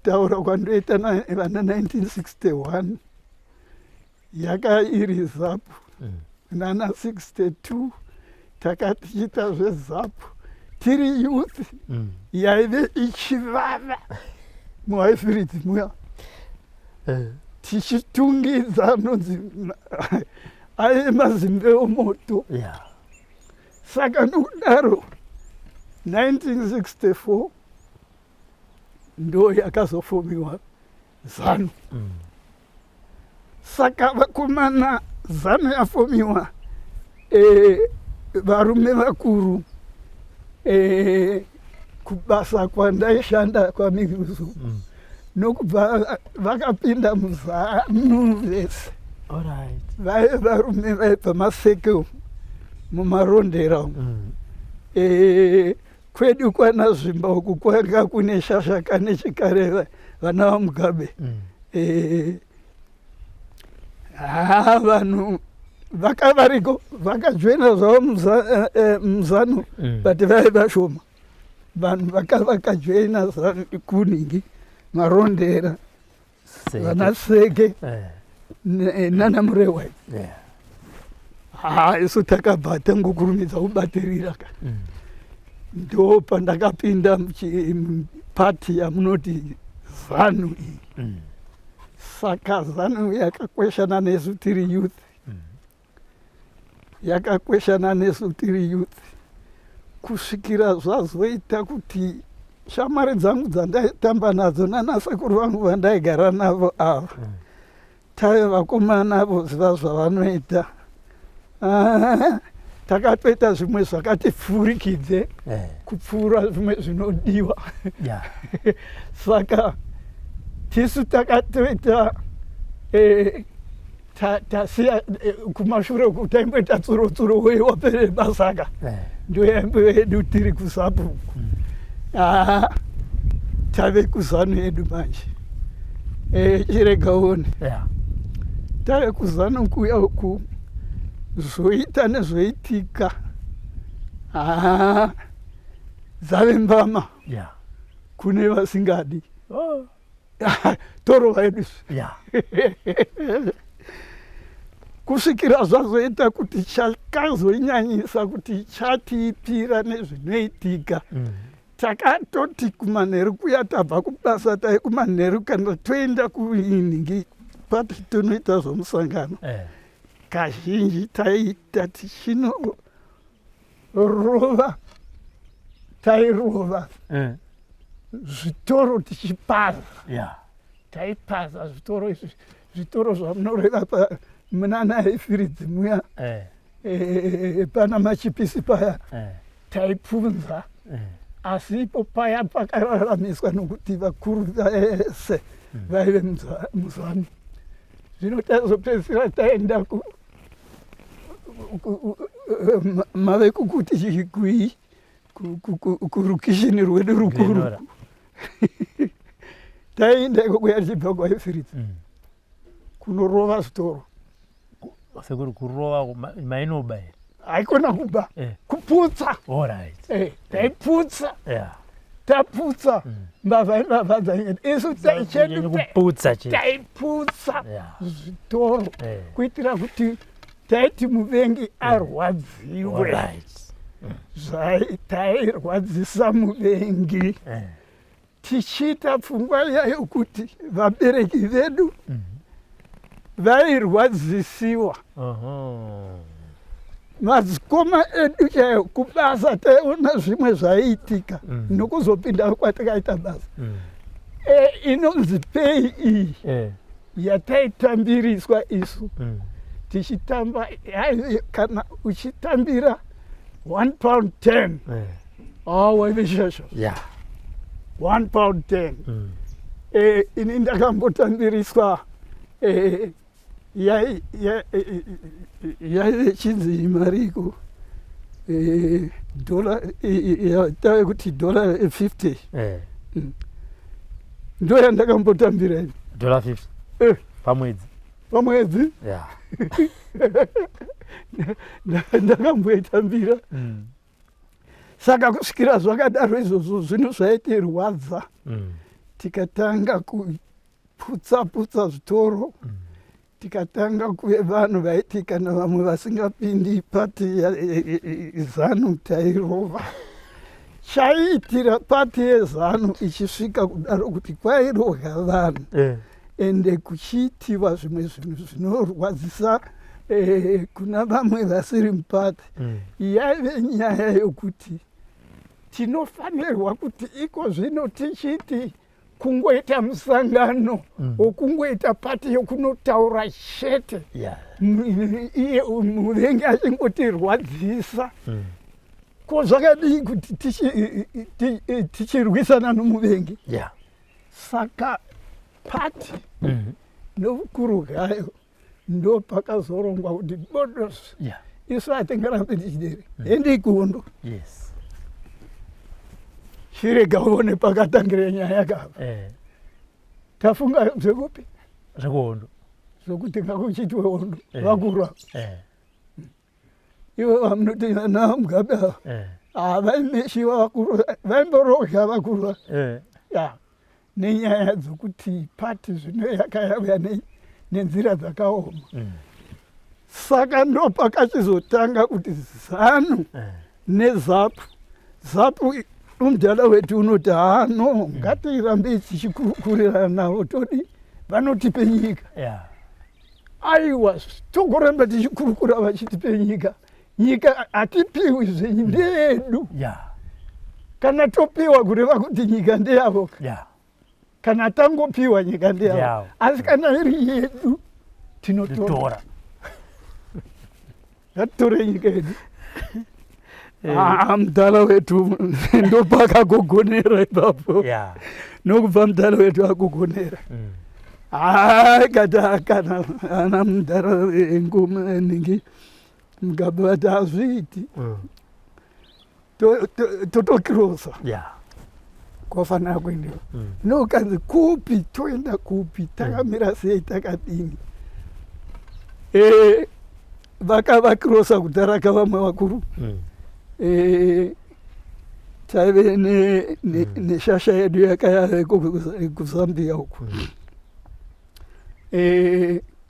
kutaura kwandoita vana 1961 yaka iri ZAPU. Nana 62 takati chita zveZAPU tiri youth yaive ichivava muHighfields muya tichitungidza anonzi aive mazimbe omoto. Saka nokudaro 1964 ndo yakazofomiwa ZANU. Saka vakomana ZANU yafomiwa varume vakuru kubasa kwandaishanda kwaMiruzu nokubva vakapinda muZANU vese vaive varume vaibva Maseke mumarondera kwedu kwana Zvimba uku kwanga kune Shashaka nechikare vana vaMugabe. Vanhu vakavariko vakajoina zvavo muZANU but vaive vashoma. Vanhu vakajoina ZANU kuningi marondera vana Seke nana Murehwai. Isu takabva tangokurumidza kubatirira ka ndo pandakapinda pati yamunoti ZANU iyi. Saka ZANU yakakweshana nesu tiri youth, yakakweshana nesu tiri youth kusvikira zvazoita kuti shamwari dzangu dzandaitamba nadzo nanasekuru vangu vandaigara navo ava taive vakomana voziva zvavanoita. Takatoita zvimwe zvakati pfurikidze kupfuura zvimwe zvinodiwa. Saka tisu takatoita tasiya kumashure kutaimboita tsuro wewapere basaka ndo yaimbo yedu tiri kuZAPU. Tave kuZANU yedu manje chiregaone tave kuZANU kuya uku zoita nezvoitika dzave mbama kune vasingadi toro vedu kusvikira zvazoita kuti chakazoinyanyisa kuti chatiipira nezvinoitika takatoti kumanheru kuya tabva kubasa tai kumanheru kana toenda kuiningi pati tonoita zvomusangano kazhinji taita tichinorova tairova zvitoro tichipaza taipaza zvitoro izvi zvitoro zvamunoreva munana Highfields muya pana machipisi paya taipfunza asi ipo paya pakararamiswa nokuti vakuru vese vaive muZANU. Zvino tazopedzisira taenda mave kukuti chikwi kurukishini rwedu rukuru taenda ikokuya tichibva kuHighfields kunorova zvitoro. Sekuru kurova mainoba here haikona kuba kuputsa. Taiputsa taputsa mbavha dzanyenya isu taiputsa zvitoro kuitira kuti taiti muvengi arwadziwe. Tairwadzisa muvengi tichiita pfungwa yayo kuti vabereki vedu vairwadzisiwa. Madzikoma edu chaiwo kubasa taiona zvimwe zvaiitika nokuzopinda kwatakaita basa inonzi pei iyi yataitambiriswa isu tichitamba. Kana uchitambira £1.10 waive shosho. £1.10 ini ndakambotambiriswa yaive chinzi mariko tave kuti $50 ndo yandakambotambira $50 pamwedzi ndakamboitambira. Saka kusvikira zvakadaro izvozvo zvino zvaitirwadza tikatanga kuputsa zvitoro, tikatanga kuve vanhu vaiti kana vamwe vasingapindi pati yeZANU tairova. Chaiitira pati yeZANU ichisvika kudaro kuti kwairohya vanhu ende kuchiitiwa zvimwe zvinhu zvinorwadzisa kuna vamwe vasiri mupati. Yaive nyaya yokuti tinofanirwa kuti iko zvino tichiti kungoita musangano wokungoita pati yokunotaura chete, iye muvengi achingotirwadzisa. Ko zvakadii kuti tichirwisana nomuvengi? Saka pati nobukuru hwayo ndo pakazorongwa kuti bodos isu hatingarambe tichidere endi ikundo chirega uone pakatangira nyaya kava tafunga zvekupi zvekuhondo zvokuti ngakuchitwe hondo vakura ivo vamunoti vana Mugabe ava vaimeshiwa vakuru vaimborohya vakuru nenyaya dzokuti pati zvino yakauya nenzira dzakaoma. Saka ndo pakachizotanga kuti ZANU neZAPU. ZAPU umdala wetu unoti no ngatirambe tichikurukurirana navo todi vanotipe nyika. Aiwa togoramba tichikurukura vachitipe nyika. Nyika hatipiwi zvenyu ndeyedu. Kana topiwa kureva kuti nyika ndeyavo. Kana tangopiwa nyika ndeyavo. Asi kana iri yedu tinotora. Ngatitore nyika yedu. Mudala wetu ndo pakagogonera ipapo. Nokubva mudala wetu agogonera. Kana ana mudala engoma ningi Mugabe vati hazviiti. Totokirosa. Kwafanira kuendewa. Nokanzi kupi toenda kupi takamira sei takadini. Vakavakirosa kudaraka vamwe vakuru. Taive neshasha yedu yakaya kuZambia uku.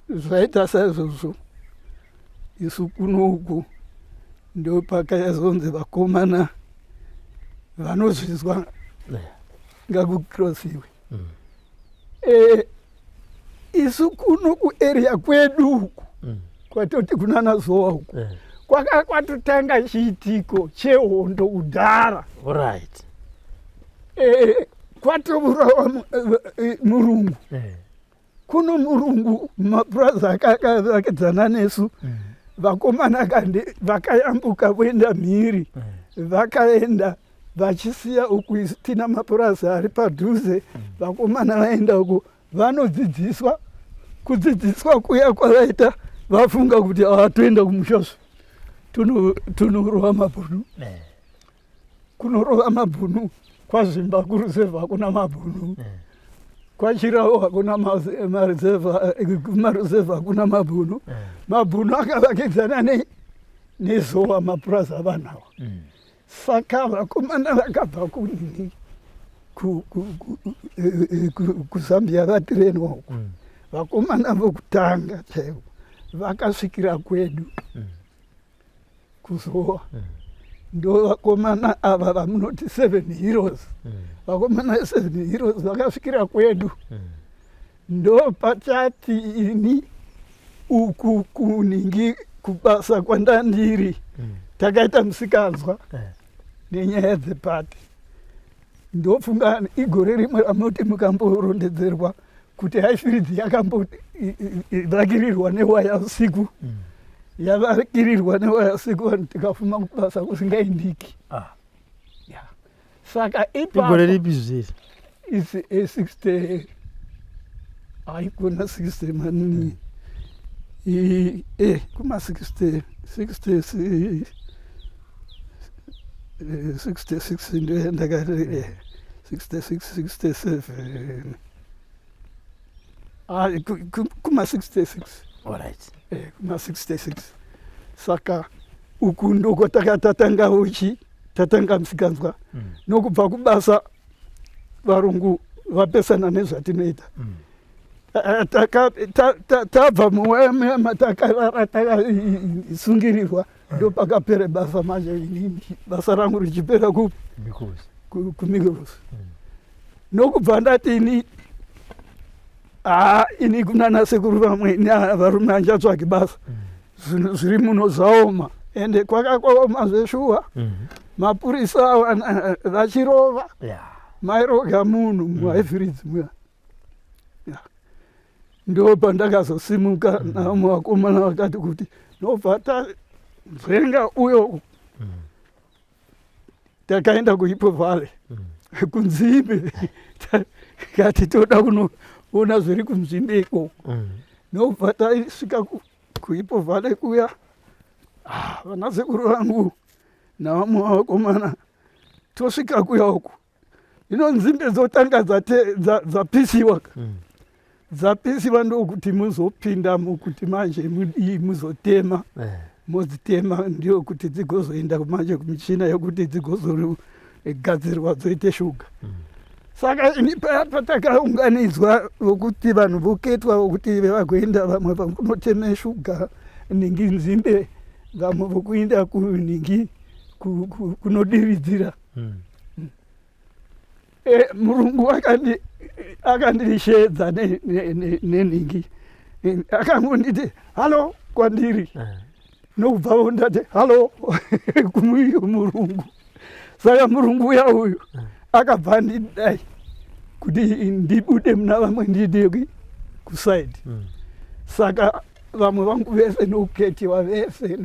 Zvaita saizvozvo isu kuno uku ndo pakazonzi vakomana vanozvizwa ngakukirosiwe. Isu kuno kuarea kwedu uku kwatoti kunana Zowa uku kwatotanga chiitiko chehondo kudhara. Kwatourawa murungu. Kuno murungu mapurazi akavakidzana nesu. Vakomana kandi vakayambuka voenda mhiri. Vakaenda vachisiya uku tina mapurazi ari padhuze. Vakomana vaenda uku vanodzidziswa. Kudzidziswa kuya kwavaita vafunga kuti toenda kumushoso tunorova mabhunu. Kunorova mabhunu kwaZvimba kuruzevha hakuna mabhunu. Kwachirawo hakuna maruzevha hakuna mabhunu. Mabhunu akavakidzana neZowa mapurazi avanawo. Saka vakomana vakabva kuZambia vatirenwa uku. Vakomana vokutanga chaivo vakasvikira kwedu kuZowa. Ndo vakomana ava vamunoti 7 heroes. Vakomana 7 heroes vakasvikira kwedu. Ndo pachati ini uku kuningi kubasa kwandandiri takaita musikanzwa nenyaya dzepati. Ndofunga igore rimwe ramunoti mukamborondedzerwa kuti Highfields yakambovakirirwa newaya usiku. Yavakirirwa newaya usiku vanhu tikafuma kubasa kusingaindiki. Saka igore ripi zviri? Isi 60 haikona 60 manini. Kuma 66 ndio ndakati 66 67 kuma 66. Kuma 66. Saka uku ndoko tatanga uchi tatanga musikanzwa. Nokubva kubasa varungu vapesana nezvatinoita. Tabva muwayama takasungirirwa ndo pakapere basa manje basa rangu richipera kumikosi. Nokubva ndati ini kunana sekuru vamwe varume anjatsvaki basa zviri muno zvaoma ende kwakaoma zveshuwa. Mapurisa vachirova mairoga munhu muhaivhiridzi muya. Ndo pandakazosimuka navamwe vakomana vakati kuti nobva tanzvenga uyo. Takaenda kuIpo Valley kunzimbe kati toda kunoona zviri kunzimbe ikoko. Nobva tasvika kuIpo Valley kuya vanasekuru vangu navamwe vakomana tosvika kuya uku. Nzimbe dzotanga dzapisiwa. Dzapisiwa ndokuti muzopinda mukuti manje muzotema. Modzitema ndio kuti dzigozoenda manje kumichina yokuti dzigozogadzirwa dzoite shuga. Saka ini patakaunganidzwa vokuti vanhu voketwa vokuti vagoenda vamwe kunoteme shuga ningi nzimbe vamwe vokuenda kuningi kunodiridzira. Murungu akandishedza neningi akangonditi halo kwandiri. Nokubva ndati halo kumuyo murungu. Saka murungu uya uyu akabva ndidai kuti ndibude muna vamwe ndide kusaidi. Saka vamwe vangu vese nokuketiwa vese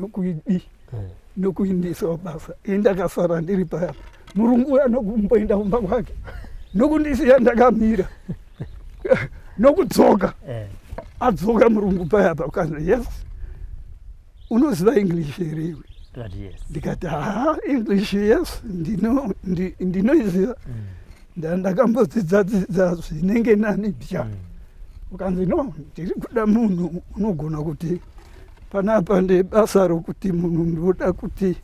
nokuindiswa basa. Ndakasara ndiri paya. Murungu uya nokumboenda kumba kwake nokundisiya ndakamira nokudzoka. Adzoka murungu paya ukanzi yes unoziva English here iwe. Ndikati English yes ndinoiziva. Ndakambodzidza zvinenge nani bya. Ukanzi no ndiri kuda munhu unogona kuti panapa ndebasa rokuti munhu ndoda kuti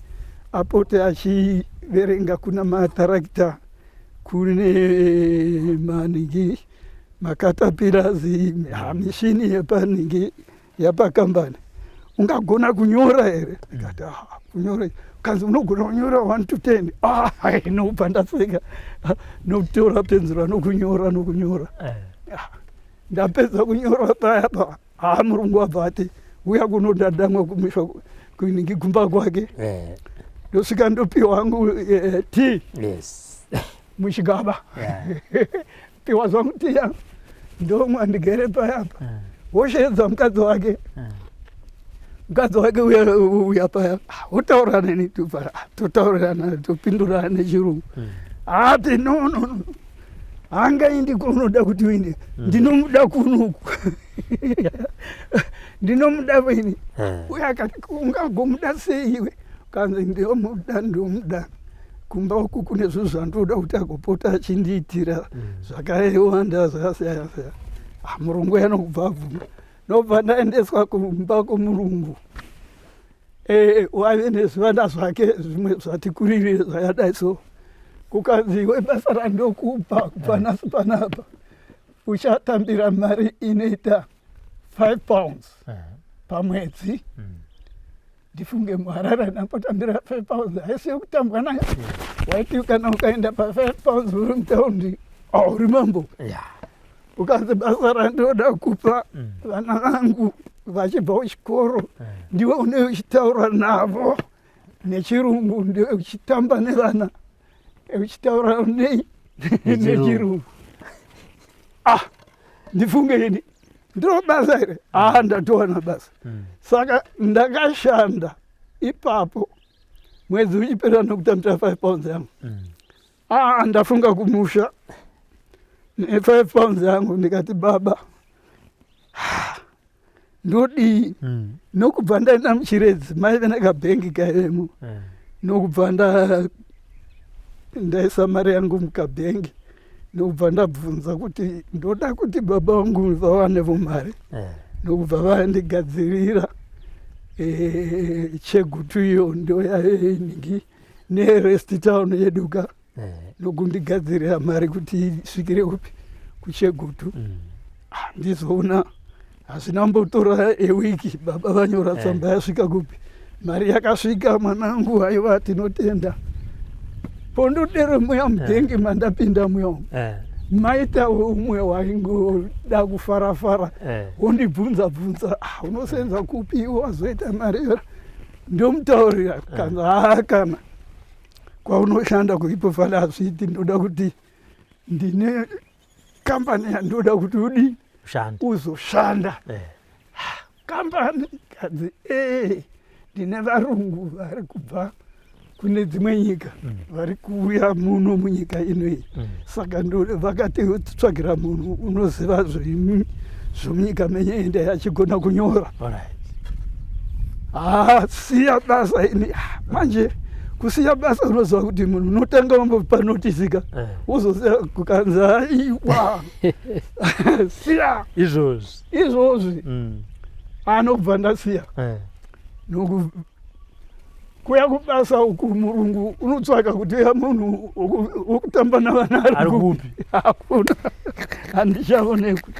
apote achiverenga kuna matarakita kune maningi makatapirazi mishini yepaningi yapakambani. Ungagona kunyora here? Ndikati kunyora. Kanzi unogona kunyora 1 to 10. Nobva ndaseka nokutora penzura nokunyora. Ndapedza kunyora paya murungu abva ati uya kunodadamwa kumisha kuningi kumba kwake. Ndosvika ndopiwa hangu tea muchigaba. Piwa zvangu tea yangu ndomwa ndigere payapa. Woshedza mukadzi wake. Mukadzi wake uya paya wotaura neni totaurirana topindurana nechirungu. Ati no hangaindi kunoda kuti uinde. Ndinomuda kunuku. Ndinomuda ini. Uya akati ungagomuda sei iwe? Kanzi ndomuda. Kumba uku kune zvinhu zvandoda kuti agopota achindiitira zvakawanda zvakasiyana. Murungu yanokubva abvuma. Nobva ndaendeswa kumba kwomurungu. Wave nezvivanda zvake zvimwe zvati kurire zvakadai so. Kukanzi basa randokupa kubva nhasi panapa uchatambira mari inoita £5 pamwedzi. Ndifunge muharara ndapotambira £5 haisiyo kutambwa nayo. Waiti kana ukaenda pa£5 uri mutaundi uri mambo. Ukanzi basa randoda kupa vana vangu vachibva kuchikoro ndiwe une uchitaura navo nechirungu, ndiwe uchitamba nevana uchitaura nechirungu. Ndifunge ini ndiro basa here. Ndatowana basa. Saka ndakashanda ipapo mwedzi uchipera nokutambira £5 yangu. Ndafunga kumusha ne£5 yangu ndikati baba ndodi nokubva ndaenda muchiredzi maive nekabhengi kairemo. Nokubva ndaisa mari yangu mukabhengi nokubva ndabvunza kuti ndoda kuti baba vangu vawanevo mari. Nokubva vandigadzirira chegutu iyo ndo yaingi nerest town yeduka nokundigadzirira mari kuti isvikire kupi kuChegutu. Ndizoona hazina mbotora ewiki baba vanyora tsamba yasvika kupi. Mari yakasvika mwanangu, haiwa tinotenda. Pondodere muya mudengi mandapinda muya. Maita umwe waingoda kufarafara. Wondibvunza unosenza kupi wazoita mari. Ndomutaurira kana kana kwaunoshanda kuipofala hazviti, ndoda kuti ndine kambani yandoda kuti udi uzoshanda. Kambani kadzi ndine varungu vari kubva kune dzimwe nyika vari kuuya muno munyika inoyi. Saka vakati tsvagira munhu unoziva zvomunyika menyeende yachigona kunyora. Siya basa ini manje kusiya basa unoziva kuti munhu unotanga wambopa notisika uzoziva kukanza iwa siya izvozvi anobva ndasiya. Kuya kubasa uku murungu unotsvaka kuti munhu wokutamba navana ari kupi. Hakuna, handichaonekwi.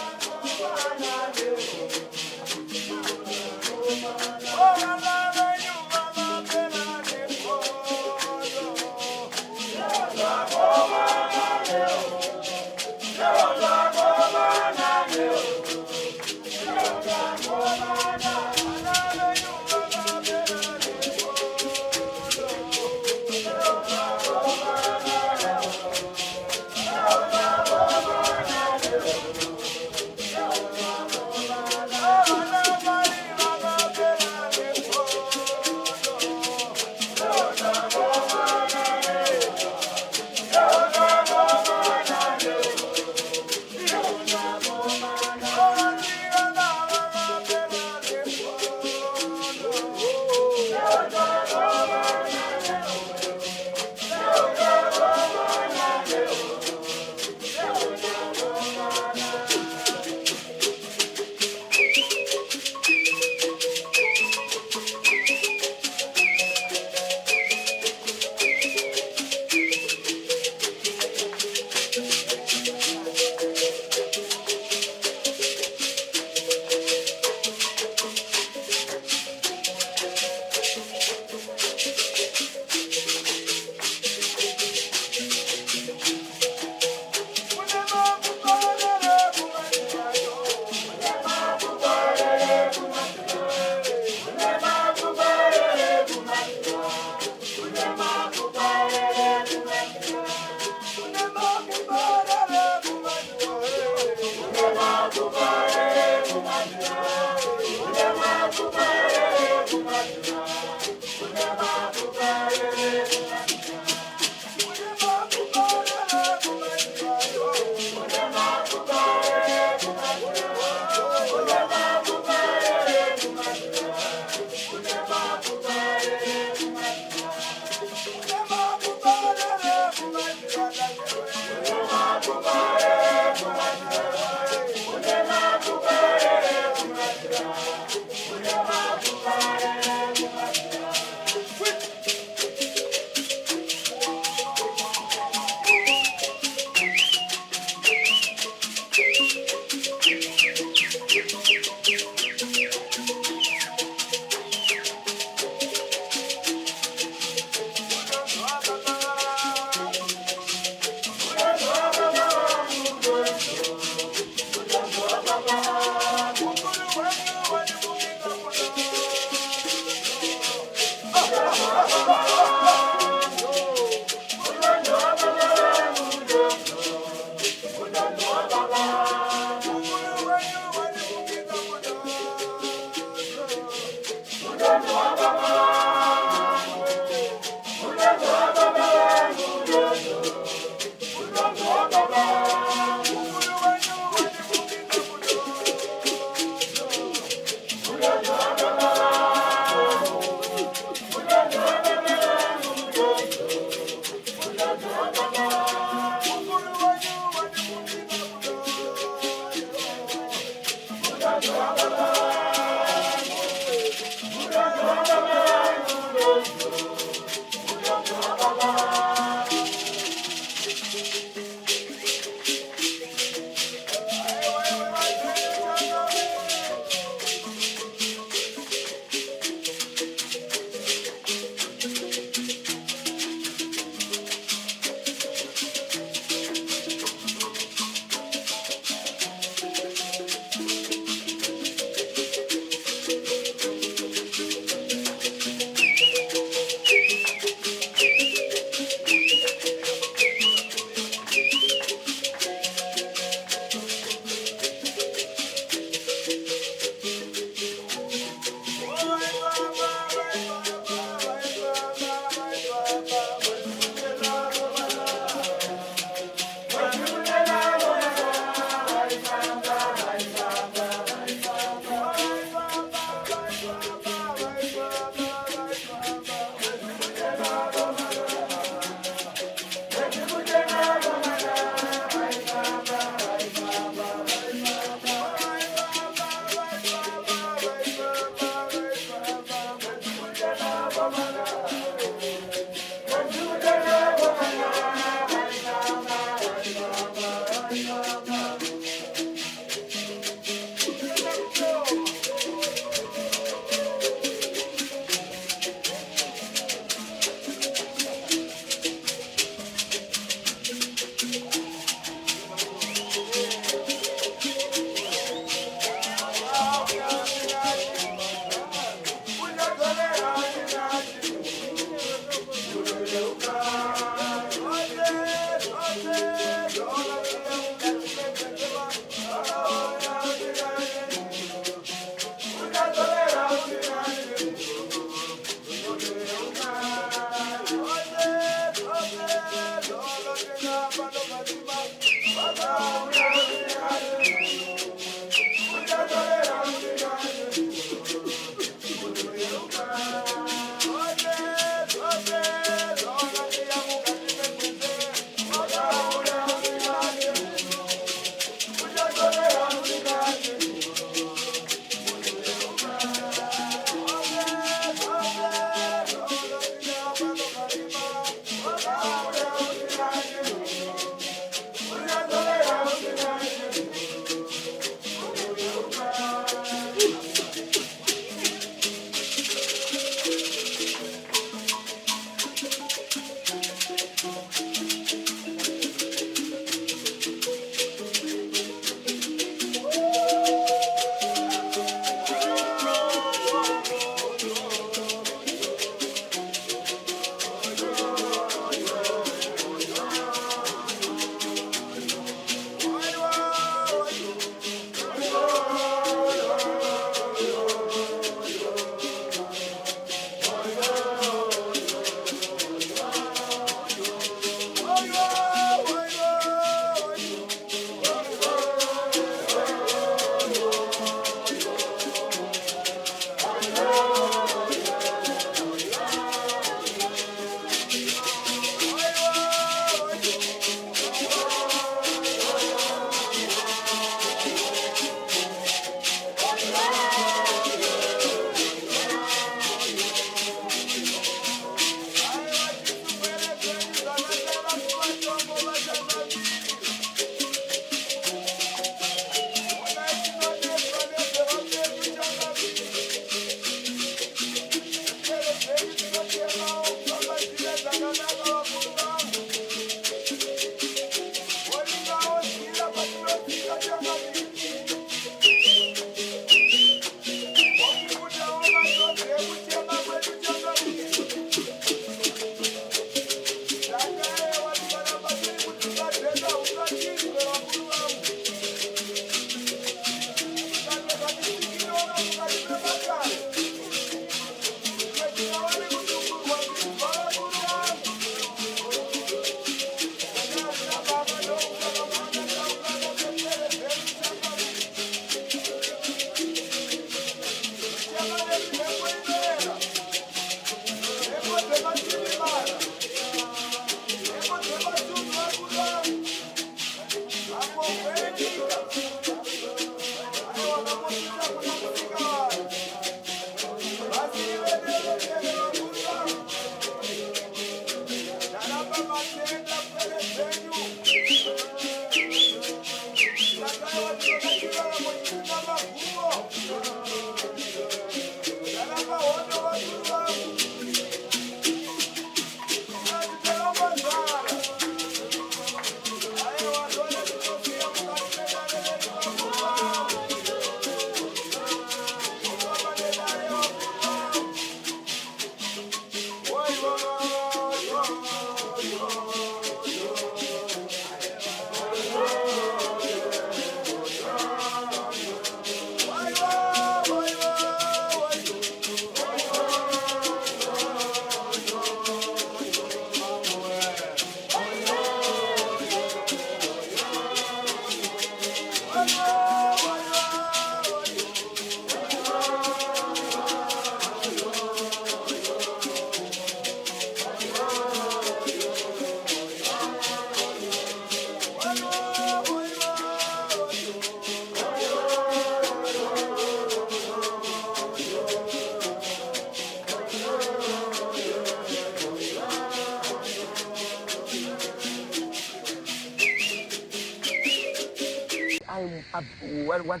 what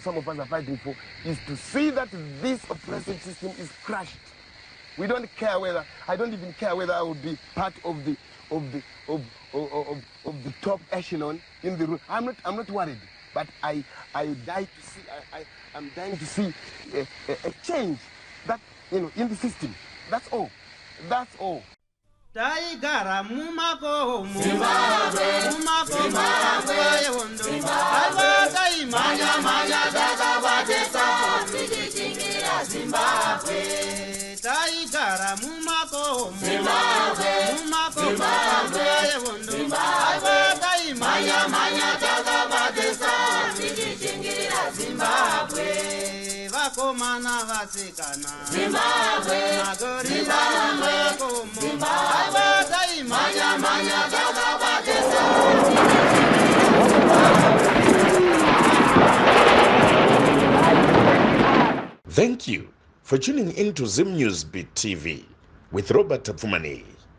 some of us are fighting for is to see that this oppressive system is crushed. We don't care whether, I don't even care whether I would be part of the top echelon in the room. I'm not worried, but I'm dying to see a change that, in the system. That's all. That's all. Taigara mumakomo yewondo aibata imanya takabatesa tikichingira Zimbabwe. Taigara mumakomo yewondo aibata imanya takabatesa tikichingira Zimbabwe. Vakomana vasikana Zimbabwe, magorila mumakomo aibata imanya takabatesa. Thank you for tuning into Zim News Beat TV with Robert Tapfumani.